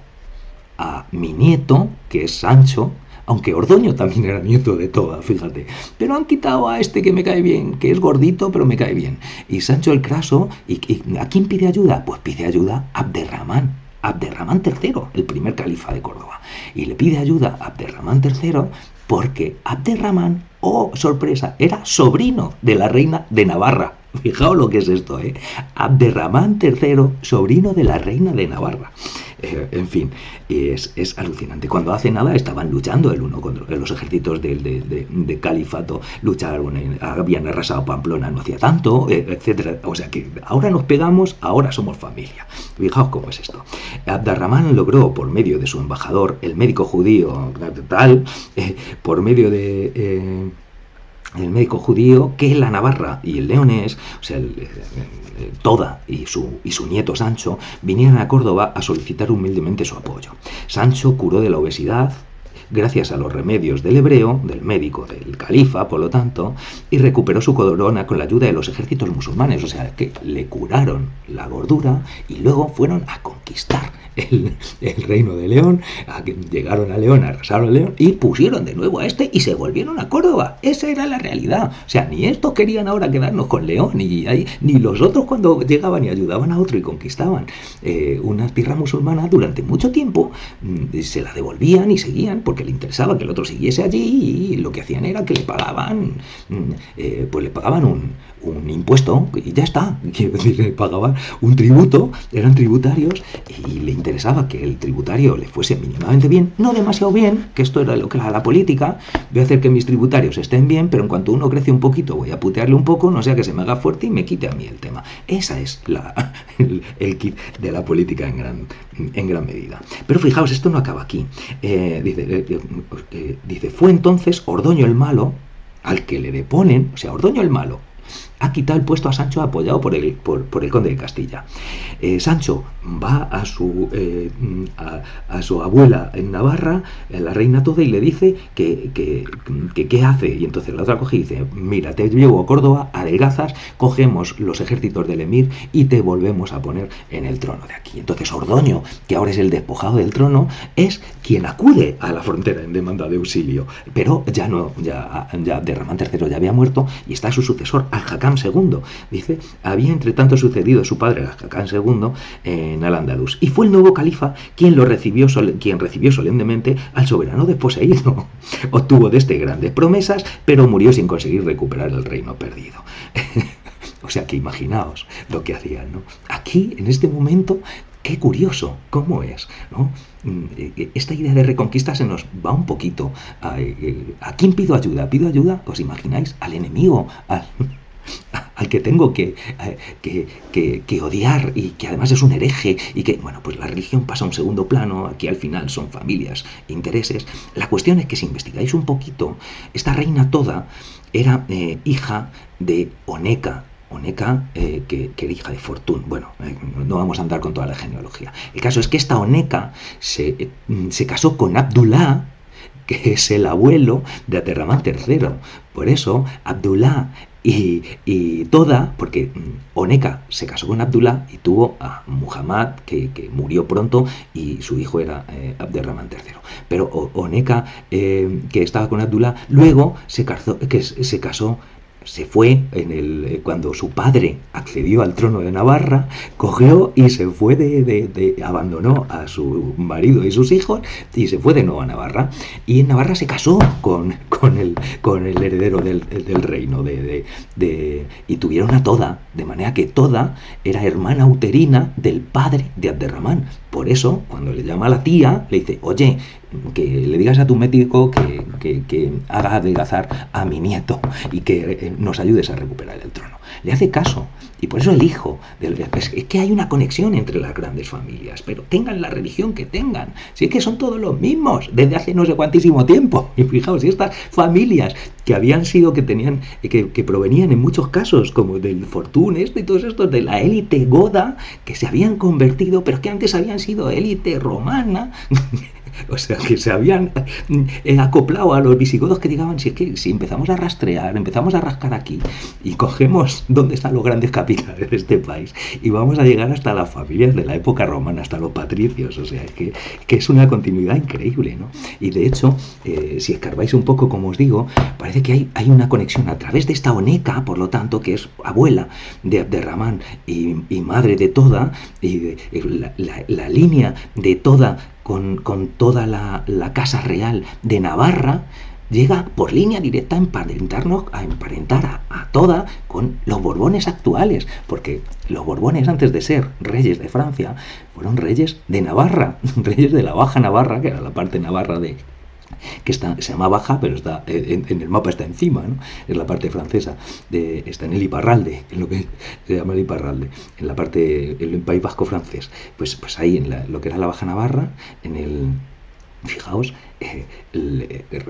Speaker 1: a mi nieto, que es Sancho, aunque Ordoño también era nieto de toda, fíjate, pero han quitado a este que me cae bien, que es gordito pero me cae bien, y Sancho el Craso, ¿y a quién pide ayuda? Pues pide ayuda a Abderramán III, el primer califa de Córdoba, y le pide ayuda a Abderramán III porque Abderramán, oh sorpresa, era sobrino de la reina de Navarra. Fijaos lo que es esto, ¿eh? Abderramán III, sobrino de la reina de Navarra. En fin, es alucinante. Cuando hace nada estaban luchando el uno contra los ejércitos de califato, lucharon, habían arrasado Pamplona no hacía tanto, etcétera. O sea que ahora nos pegamos, ahora somos familia. Fijaos cómo es esto. Abderramán logró, por medio de su embajador, el médico judío tal, por medio de el médico judío, que la Navarra y el leonés, o sea, Toda y su nieto Sancho, vinieron a Córdoba a solicitar humildemente su apoyo. Sancho curó de la obesidad gracias a los remedios del hebreo, del médico, del califa, por lo tanto, y recuperó su corona con la ayuda de los ejércitos musulmanes, o sea, que le curaron la gordura y luego fueron a conquistar el reino de León, llegaron a León, arrasaron a León y pusieron de nuevo a este y se volvieron a Córdoba. Esa era la realidad. O sea, ni estos querían ahora quedarnos con León, ni los otros cuando llegaban y ayudaban a otro y conquistaban una tierra musulmana durante mucho tiempo, se la devolvían y seguían porque le interesaba que el otro siguiese allí, y lo que hacían era que le pagaban, pues le pagaban un impuesto y ya está. Quiero decir, le pagaban un tributo, eran tributarios, y le interesaba que el tributario le fuese mínimamente bien, no demasiado bien, que esto era lo que era la política. Voy a hacer que mis tributarios estén bien, pero en cuanto uno crece un poquito voy a putearle un poco, no sea que se me haga fuerte y me quite a mí el tema. Esa es el kit de la política en gran medida. Pero fijaos, esto no acaba aquí. Dice, fue entonces Ordoño el Malo al que le deponen, o sea, Ordoño el Malo ha quitado el puesto a Sancho apoyado por el conde de Castilla. Sancho va a su abuela en Navarra, la reina Toda, y le dice que qué hace. Y entonces la otra coge y dice, mira, te llevo a Córdoba, adelgazas, cogemos los ejércitos del emir y te volvemos a poner en el trono de aquí. Entonces Ordoño, que ahora es el despojado del trono, es quien acude a la frontera en demanda de auxilio. Pero ya Abderramán III ya había muerto y está su sucesor, Al-Hakam II. Dice, había entre tanto sucedido su padre, Al-Hakam II, en Al-Ándalus, y fue el nuevo califa quien recibió solemnemente al soberano desposeído. Obtuvo de este grandes promesas, pero murió sin conseguir recuperar el reino perdido. O sea que imaginaos lo que hacían, ¿no? Aquí, en este momento, qué curioso, cómo es, ¿no? Esta idea de reconquista se nos va un poquito. ¿A quién pido ayuda? ¿Pido ayuda? ¿Os imagináis? Al enemigo, al que tengo que odiar, y que además es un hereje, y que, bueno, pues la religión pasa a un segundo plano. Aquí al final son familias, intereses. La cuestión es que si investigáis un poquito, esta reina Toda era hija de Oneca, que era hija de Fortún. Bueno, no vamos a andar con toda la genealogía. El caso es que esta Oneca se casó con Abdullah, que es el abuelo de Abderramán III. Por eso, Abdullah y Toda, porque Oneca se casó con Abdullah y tuvo a Muhammad, que murió pronto, y su hijo era Abderramán III. Pero Oneca, que estaba con Abdullah, luego se casó, se fue cuando su padre accedió al trono de Navarra, cogió y se fue abandonó a su marido y sus hijos y se fue de nuevo a Navarra, y en Navarra se casó con el heredero del reino y tuvieron a Toda, de manera que Toda era hermana uterina del padre de Abderramán. Por eso, cuando le llama a la tía, le dice, oye, que le digas a tu médico que haga adelgazar a mi nieto y que nos ayudes a recuperar el trono. Le hace caso, y por eso el hijo es que hay una conexión entre las grandes familias, pero tengan la religión que tengan, si es que son todos los mismos desde hace no sé cuantísimo tiempo. Y fijaos, si estas familias que habían sido, que provenían en muchos casos, como del Fortún y todos estos, de la élite goda, que se habían convertido, pero que antes habían sido élite romana, o sea, que se habían acoplado a los visigodos, que llegaban. Si es que si empezamos a rastrear, empezamos a rascar aquí y cogemos dónde están los grandes capitales de este país, y vamos a llegar hasta las familias de la época romana, hasta los patricios. O sea, que es una continuidad increíble, ¿no? Y de hecho, si escarbáis un poco, como os digo, parece que hay una conexión a través de esta Oneca, por lo tanto, que es abuela de Abderramán y madre de Toda, y la línea de Toda con toda la casa real de Navarra, llega por línea directa a emparentar a Toda con los Borbones actuales, porque los Borbones, antes de ser reyes de Francia, fueron reyes de Navarra, reyes de la Baja Navarra, que era la parte navarra se llama Baja, pero está en el mapa, está encima, ¿no? Es la parte francesa, está en el Iparralde, en lo que se llama el Iparralde, en la parte, el País Vasco francés. Pues ahí, en lo que era la Baja Navarra, Fijaos,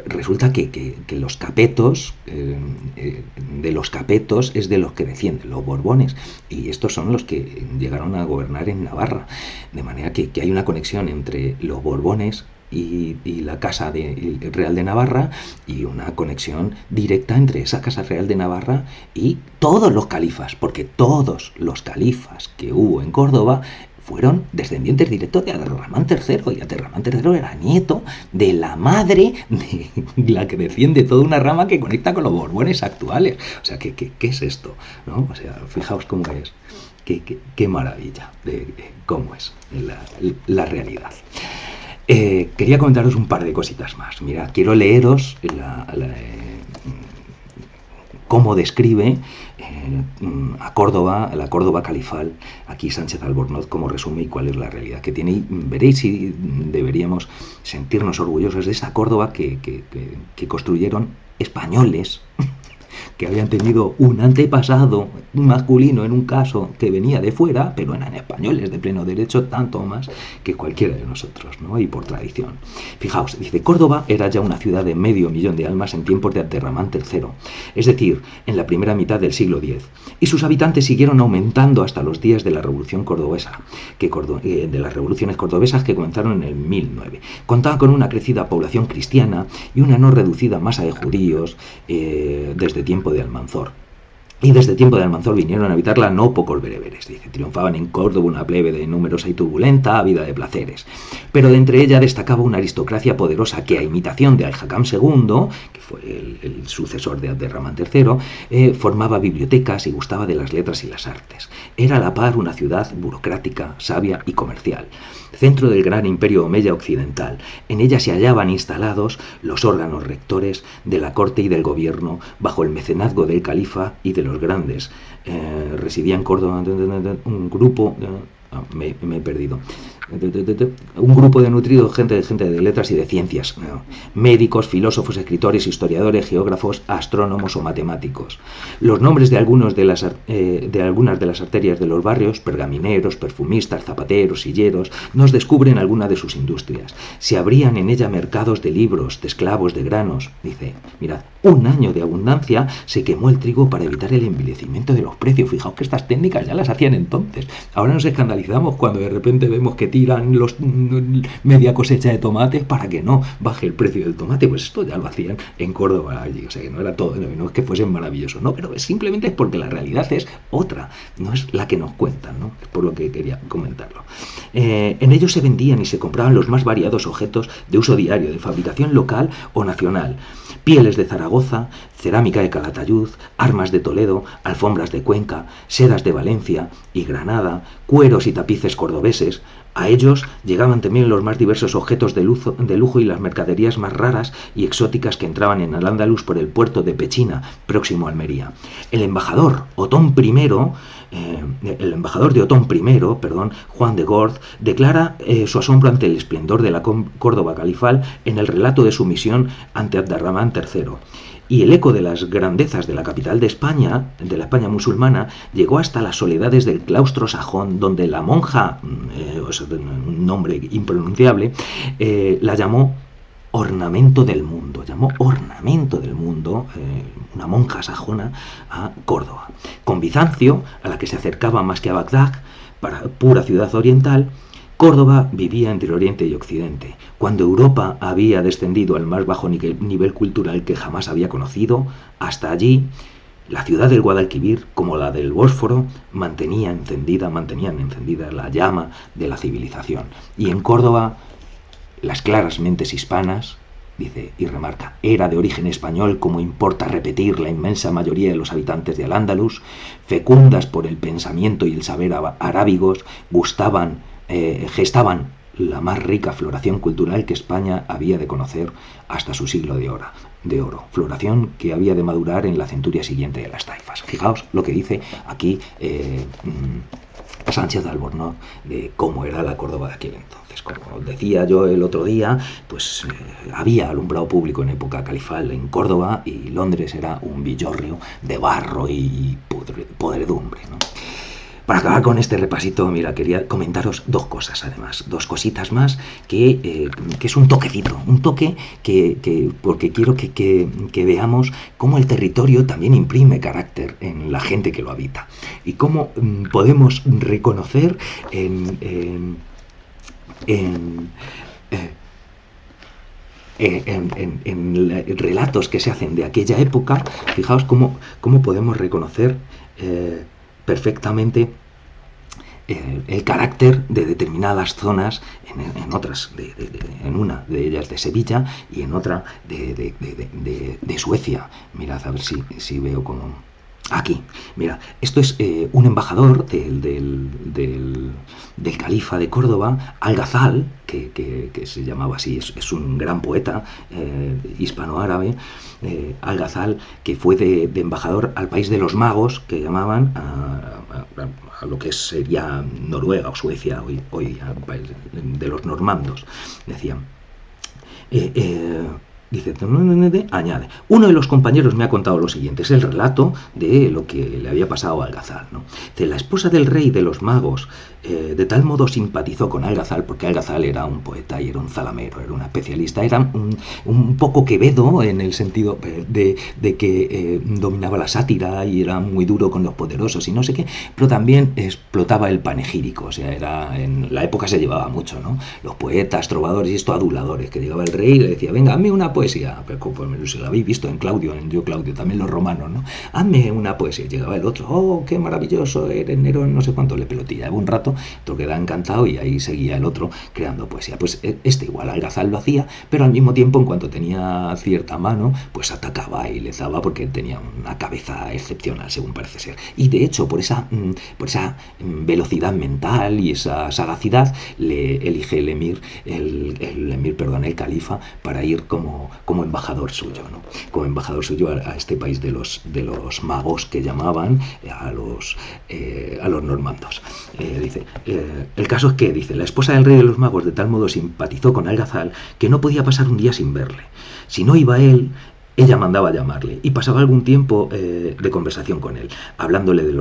Speaker 1: resulta que los capetos, de los capetos es de los que descienden los Borbones, y estos son los que llegaron a gobernar en Navarra, de manera que hay una conexión entre los Borbones y la Casa Real de Navarra, y una conexión directa entre esa Casa Real de Navarra y todos los califas, porque todos los califas que hubo en Córdoba fueron descendientes directos de Abderramán III, y Abderramán III era nieto de la madre de la que desciende toda una rama que conecta con los Borbones actuales. O sea, ¿qué es esto? ¿No? O sea, fijaos cómo es. Qué maravilla de cómo es la realidad. Quería comentaros un par de cositas más. Mirad, quiero leeros cómo describe a Córdoba, la Córdoba califal, aquí Sánchez Albornoz, cómo resume y cuál es la realidad que tiene. Y veréis si deberíamos sentirnos orgullosos de esa Córdoba que construyeron españoles que habían tenido un antepasado masculino en un caso que venía de fuera, pero eran españoles de pleno derecho, tanto más que cualquiera de nosotros, ¿no? Y por tradición. Fijaos, dice, Córdoba era ya una ciudad de 500.000 de almas en tiempos de Abderramán III, es decir, en la primera mitad del siglo X, y sus habitantes siguieron aumentando hasta los días de la Revolución Cordobesa, de las revoluciones cordobesas que comenzaron en el 1009. Contaba con una crecida población cristiana y una no reducida masa de judíos desde tiempo de Almanzor. Y desde tiempo de Almanzor vinieron a habitarla no pocos bereberes. Dice, triunfaban en Córdoba una plebe de numerosa y turbulenta, ávida de placeres. Pero de entre ella destacaba una aristocracia poderosa que, a imitación de Al-Hakam II, que fue el sucesor de Abderramán III, formaba bibliotecas y gustaba de las letras y las artes. Era a la par una ciudad burocrática, sabia y comercial, centro del gran imperio omeya occidental. En ella se hallaban instalados los órganos rectores de la corte y del gobierno, bajo el mecenazgo del califa y de los grandes. Residía en Córdoba un grupo... me he perdido. Un grupo de nutridos, gente de letras y de ciencias, médicos, filósofos, escritores, historiadores, geógrafos, astrónomos o matemáticos. Los nombres de algunas de las arterias de los barrios, pergamineros, perfumistas, zapateros, silleros, nos descubren alguna de sus industrias. Se abrían en ella mercados de libros, de esclavos, de granos. Dice, mirad, un año de abundancia se quemó el trigo para evitar el envilecimiento de los precios. Fijaos que estas técnicas ya las hacían entonces. Ahora nos escandalizamos cuando de repente vemos que tiran media cosecha de tomates para que no baje el precio del tomate. Pues esto ya lo hacían en Córdoba allí. O sea, que no era todo, no es que fuesen maravillosos, no, pero simplemente es porque la realidad es otra, no es la que nos cuentan, ¿no? Es por lo que quería comentarlo. En ellos se vendían y se compraban los más variados objetos de uso diario, de fabricación local o nacional: pieles de Zaragoza, cerámica de Calatayud, armas de Toledo, alfombras de Cuenca, sedas de Valencia y Granada, cueros y tapices cordobeses. A ellos llegaban también los más diversos objetos de lujo y las mercaderías más raras y exóticas que entraban en Al-Ándalus por el puerto de Pechina, próximo a Almería. El embajador de Otón I, Juan de Gord, declara su asombro ante el esplendor de la Córdoba califal en el relato de su misión ante Abderramán III. Y el eco de las grandezas de la capital de España, de la España musulmana, llegó hasta las soledades del claustro sajón, donde la monja, un nombre impronunciable, la llamó ornamento del mundo, una monja sajona, a Córdoba. Con Bizancio, a la que se acercaba más que a Bagdad, pura ciudad oriental, Córdoba vivía entre Oriente y Occidente. Cuando Europa había descendido al más bajo nivel cultural que jamás había conocido, hasta allí, la ciudad del Guadalquivir, como la del Bósforo, mantenían encendida la llama de la civilización. Y en Córdoba, las claras mentes hispanas, dice y remarca, era de origen español, como importa repetir la inmensa mayoría de los habitantes de Al-Ándalus, fecundas por el pensamiento y el saber arábigos, gestaban la más rica floración cultural que España había de conocer hasta su siglo de oro, floración que había de madurar en la centuria siguiente de las taifas. Fijaos lo que dice aquí Sánchez de Albornoz de cómo era la Córdoba de aquel entonces. Como decía yo el otro día, pues había alumbrado público en época califal en Córdoba, y Londres era un villorrio de barro y podredumbre, ¿no? Para acabar con este repasito, mira, quería comentaros dos cosas, además, dos cositas más, que es un toquecito, un toque porque quiero que veamos cómo el territorio también imprime carácter en la gente que lo habita y cómo podemos reconocer en, eh, relatos que se hacen de aquella época. Fijaos cómo podemos reconocer perfectamente el carácter de determinadas zonas en otras, en una de ellas de Sevilla y en otra de Suecia. Mirad a ver si veo cómo... Aquí, mira, esto es un embajador del califa de Córdoba, Al-Ghazal, que se llamaba así, es un gran poeta hispanoárabe, Al-Ghazal, que fue de embajador al país de los magos, que llamaban a lo que sería Noruega o Suecia, hoy de los normandos, decían. Dice, añade, uno de los compañeros me ha contado lo siguiente, es el relato de lo que le había pasado a Al-Ghazal, ¿no? Dice, la esposa del rey de los magos de tal modo simpatizó con Al-Ghazal, porque Al-Ghazal era un poeta y era un zalamero, era un especialista, era un poco Quevedo en el sentido de que dominaba la sátira y era muy duro con los poderosos y no sé qué, pero también explotaba el panegírico, o sea, en la época se llevaba mucho, ¿no? Los poetas, trovadores y esto aduladores, que llegaba el rey y le decía, venga, hazme una poesía, pero como si lo habéis visto en Claudio, en Yo Claudio, también los romanos, ¿no? Hazme una poesía. Llegaba el otro, oh, qué maravilloso, eres Nerón, no sé cuánto, le pelotillaba un rato, otro quedaba encantado y ahí seguía el otro creando poesía. Pues igual Al-Ghazal lo hacía, pero al mismo tiempo, en cuanto tenía cierta mano, pues atacaba y le daba porque tenía una cabeza excepcional, según parece ser. Y de hecho, por esa velocidad mental y esa sagacidad, le elige el califa, para ir como embajador suyo, ¿no? Como embajador suyo a este país de los magos que llamaban a los normandos. Dice, el caso es que, dice, la esposa del rey de los magos de tal modo simpatizó con Al-Ghazal que no podía pasar un día sin verle. Si no iba él, ella mandaba llamarle y pasaba algún tiempo de conversación con él, hablándole de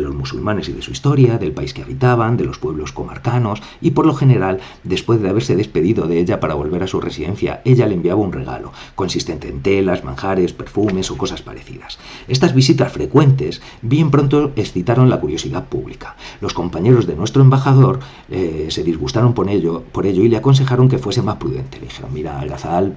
Speaker 1: los musulmanes y de su historia, del país que habitaban, de los pueblos comarcanos, y por lo general, después de haberse despedido de ella para volver a su residencia, ella le enviaba un regalo, consistente en telas, manjares, perfumes o cosas parecidas. Estas visitas frecuentes bien pronto excitaron la curiosidad pública. Los compañeros de nuestro embajador se disgustaron por ello y le aconsejaron que fuese más prudente. Le dijeron, mira, Al-Ghazal,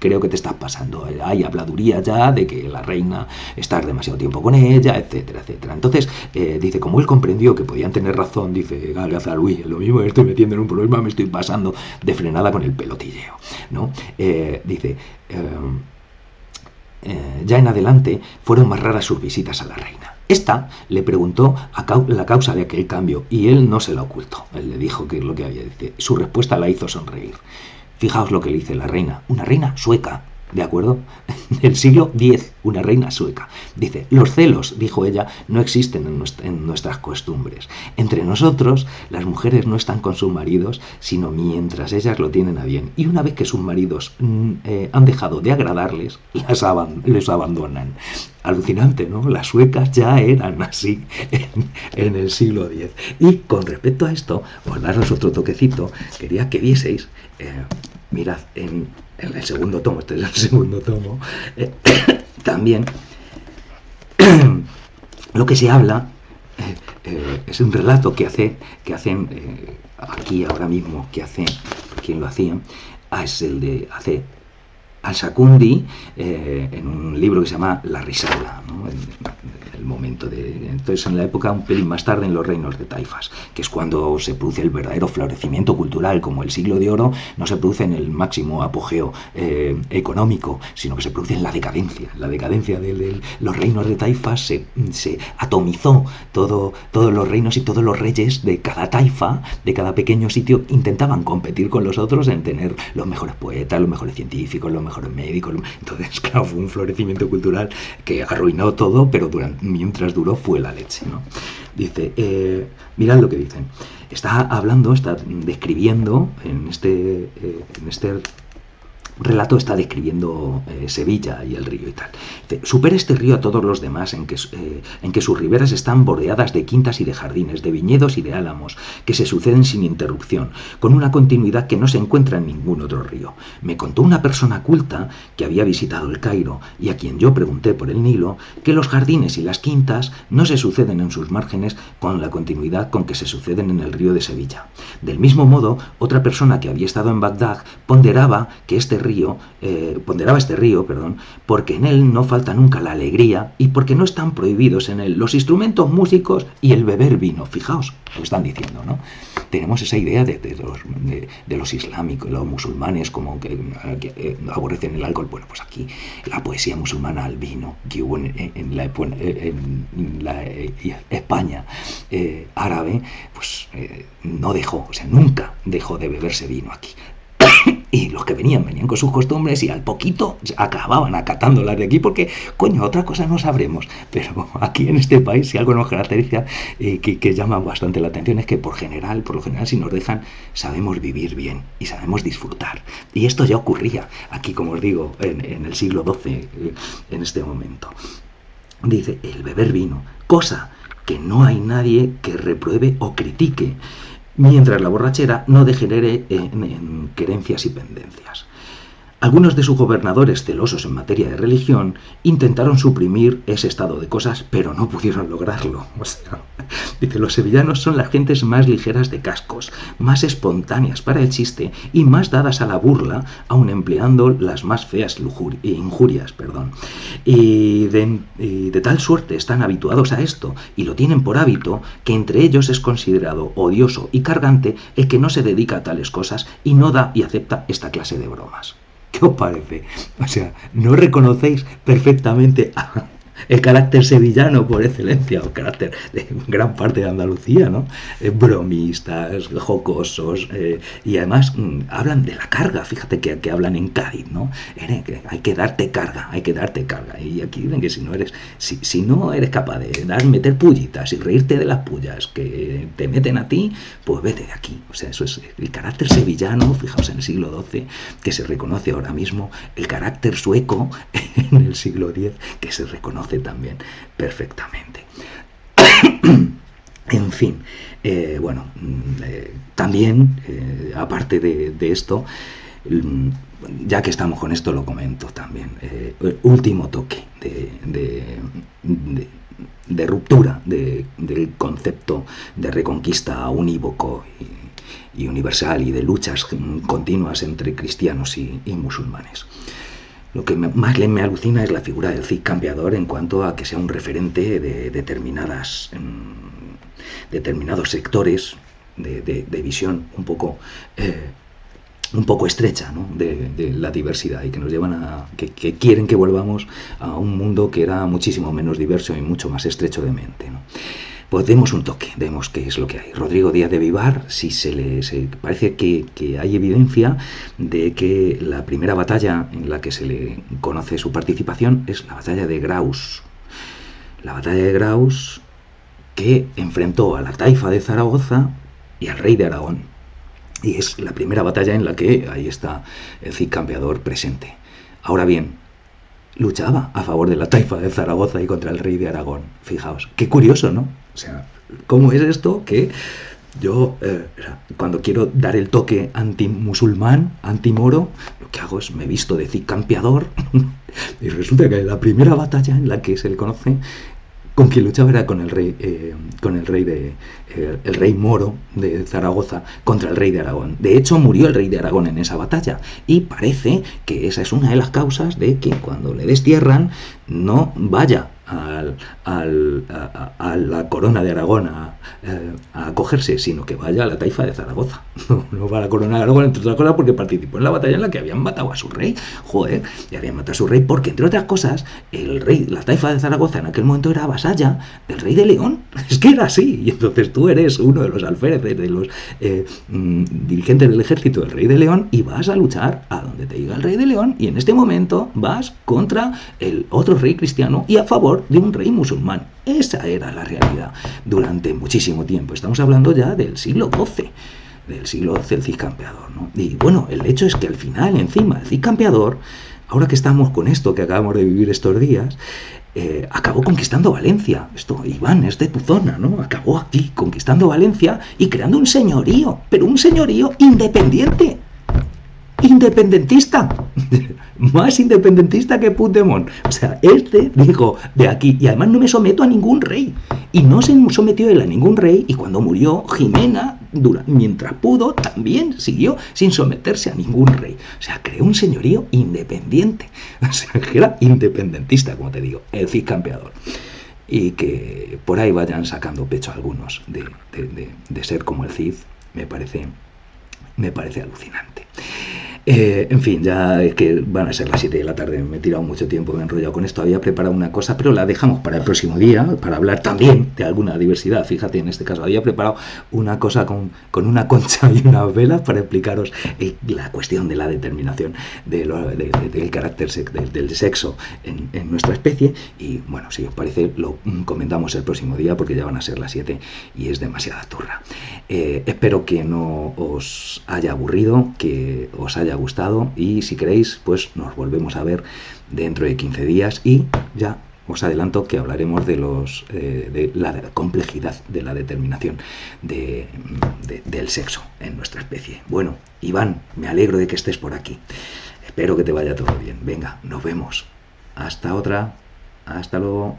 Speaker 1: creo que te estás pasando, hay habladuría ya de que la reina está demasiado tiempo con ella, etcétera, etcétera. Entonces, dice, como él comprendió que podían tener razón, dice Al-Ghazal, uy, lo mismo estoy metiendo en un problema, me estoy pasando de frenada con el pelotilleo, ¿no? Dice, ya en adelante fueron más raras sus visitas a la reina. Esta le preguntó la causa de aquel cambio y él no se la ocultó. Él le dijo que es lo que había. Dice, su respuesta la hizo sonreír. Fijaos lo que le dice la reina, una reina sueca, ¿de acuerdo? Del siglo X, una reina sueca. Dice, los celos, dijo ella, no existen en nuestras costumbres. Entre nosotros, las mujeres no están con sus maridos, sino mientras ellas lo tienen a bien. Y una vez que sus maridos han dejado de agradarles, les abandonan. Alucinante, ¿no? Las suecas ya eran así en el siglo X. Y con respecto a esto, os daros otro toquecito, quería que vieseis, mirad, en el segundo tomo, este es el segundo tomo, también lo que se habla es un relato que hacen aquí ahora mismo, ¿quién lo hacía? Es el de hace Al-Shakundi, en un libro que se llama La Risala, ¿no? El momento de... Entonces, en la época, un pelín más tarde, en los reinos de taifas, que es cuando se produce el verdadero florecimiento cultural, como el siglo de oro no se produce en el máximo apogeo económico, sino que se produce en la decadencia. La decadencia de los reinos de taifas se atomizó todos los reinos y todos los reyes de cada taifa, de cada pequeño sitio, intentaban competir con los otros en tener los mejores poetas, los mejores científicos, los mejores médicos. Entonces, claro, fue un florecimiento cultural que arruinó todo, pero mientras duró fue la leche, ¿no? Dice, mirad lo que dicen. Está describiendo en este relato está describiendo Sevilla y el río y tal. Dice, supera este río a todos los demás en que sus riberas están bordeadas de quintas y de jardines, de viñedos y de álamos, que se suceden sin interrupción, con una continuidad que no se encuentra en ningún otro río. Me contó una persona culta que había visitado el Cairo y a quien yo pregunté por el Nilo, que los jardines y las quintas no se suceden en sus márgenes con la continuidad con que se suceden en el río de Sevilla. Del mismo modo, otra persona que había estado en Bagdad ponderaba este río, porque en él no falta nunca la alegría y porque no están prohibidos en él los instrumentos músicos y el beber vino. Fijaos lo están diciendo, ¿no? Tenemos esa idea de los islámicos, los musulmanes, como que aborrecen el alcohol. Bueno, pues aquí la poesía musulmana al vino que hubo en la España árabe, pues no dejó, o sea, nunca dejó de beberse vino aquí. Y los que venían con sus costumbres y al poquito acababan acatándolas de aquí porque, coño, otra cosa no sabremos. Pero aquí en este país, si algo nos caracteriza que llama bastante la atención es que por lo general, si nos dejan, sabemos vivir bien y sabemos disfrutar. Y esto ya ocurría aquí, como os digo, en el siglo XII, en este momento. Dice, el beber vino, cosa que no hay nadie que repruebe o critique, mientras la borrachera no degenere en querencias y pendencias. Algunos de sus gobernadores, celosos en materia de religión, intentaron suprimir ese estado de cosas, pero no pudieron lograrlo. O sea, dice, los sevillanos son las gentes más ligeras de cascos, más espontáneas para el chiste y más dadas a la burla, aun empleando las más feas injurias. Y de tal suerte están habituados a esto y lo tienen por hábito que entre ellos es considerado odioso y cargante el que no se dedica a tales cosas y no da y acepta esta clase de bromas. ¿Qué os parece? O sea, ¿no reconocéis perfectamente el carácter sevillano por excelencia, o carácter de gran parte de Andalucía, ¿no? Bromistas, jocosos, y además hablan de la carga, fíjate que hablan en Cádiz, ¿no? Que hay que darte carga, y aquí dicen que si no eres capaz de meter pullitas y reírte de las pullas que te meten a ti, pues vete de aquí. O sea, eso es el carácter sevillano, fijaos, en el siglo XII, que se reconoce ahora mismo, el carácter sueco en el siglo X, que se reconoce también perfectamente. En fin, también, aparte de esto, ya que estamos con esto, lo comento también. Último toque de ruptura del concepto de reconquista unívoco y universal y de luchas continuas entre cristianos y musulmanes. Lo que más me alucina es la figura del Cid Campeador en cuanto a que sea un referente de determinados sectores de visión un poco estrecha, ¿no? de la diversidad y que nos llevan que quieren que volvamos a un mundo que era muchísimo menos diverso y mucho más estrecho de mente, ¿no? Pues demos un toque, vemos qué es lo que hay. Rodrigo Díaz de Vivar, si parece que hay evidencia de que la primera batalla en la que se le conoce su participación es la batalla de Graus. La batalla de Graus, que enfrentó a la taifa de Zaragoza y al rey de Aragón. Y es la primera batalla en la que ahí está el Cid Campeador presente. Ahora bien, luchaba a favor de la taifa de Zaragoza y contra el rey de Aragón. Fijaos, qué curioso, ¿no? O sea, ¿cómo es esto que yo, cuando quiero dar el toque anti-musulmán, anti-moro, lo que hago es me visto de Cid Campeador y resulta que la primera batalla en la que se le conoce con quien luchaba era con el rey moro de Zaragoza contra el rey de Aragón. De hecho, murió el rey de Aragón en esa batalla y parece que esa es una de las causas de que cuando le destierran no vaya a la corona de Aragón a acogerse, sino que vaya a la taifa de Zaragoza. No va a la corona de Aragón, entre otras cosas, porque participó en la batalla en la que habían matado a su rey. Joder, y habían matado a su rey porque, entre otras cosas, la taifa de Zaragoza en aquel momento era vasalla del rey de León. Es que era así. Y entonces tú eres uno de los alféreces, de los dirigentes del ejército del rey de León, y vas a luchar a donde te diga el rey de León, y en este momento vas contra el otro rey cristiano y a favor de un rey musulmán. Esa era la realidad durante muchísimo tiempo. Estamos hablando ya del siglo XII. del siglo XII, el Cid Campeador, ¿no? Y bueno, el hecho es que al final, encima, el Cid Campeador, ahora que estamos con esto que acabamos de vivir estos días, acabó conquistando Valencia. Esto, Iván, es de tu zona, ¿no? Acabó aquí conquistando Valencia y creando un señorío, pero un señorío independiente. Independentista. Más independentista que Puigdemont. O sea, este dijo de aquí, y además no me someto a ningún rey. Y no se sometió él a ningún rey, y cuando murió Jimena, mientras pudo, también siguió sin someterse a ningún rey. O sea, creó un señorío independiente. O sea, que era independentista, como te digo, el Cid Campeador. Y que por ahí vayan sacando pecho algunos de ser como el Cid, me parece alucinante. En fin, ya es que van a ser las 7 de la tarde, me he tirado mucho tiempo, me he enrollado con esto, había preparado una cosa, pero la dejamos para el próximo día, para hablar también de alguna diversidad. Fíjate, en este caso había preparado una cosa con una concha y unas velas para explicaros la cuestión de la determinación del carácter del sexo en nuestra especie, y bueno, si os parece, lo comentamos el próximo día, porque ya van a ser las 7 y es demasiada turra. Espero que no os haya aburrido, que os haya gustado, y si queréis, pues nos volvemos a ver dentro de 15 días y ya os adelanto que hablaremos de la complejidad de la determinación del sexo en nuestra especie. Bueno, Iván, me alegro de que estés por aquí. Espero que te vaya todo bien. Venga, nos vemos. Hasta otra. Hasta luego.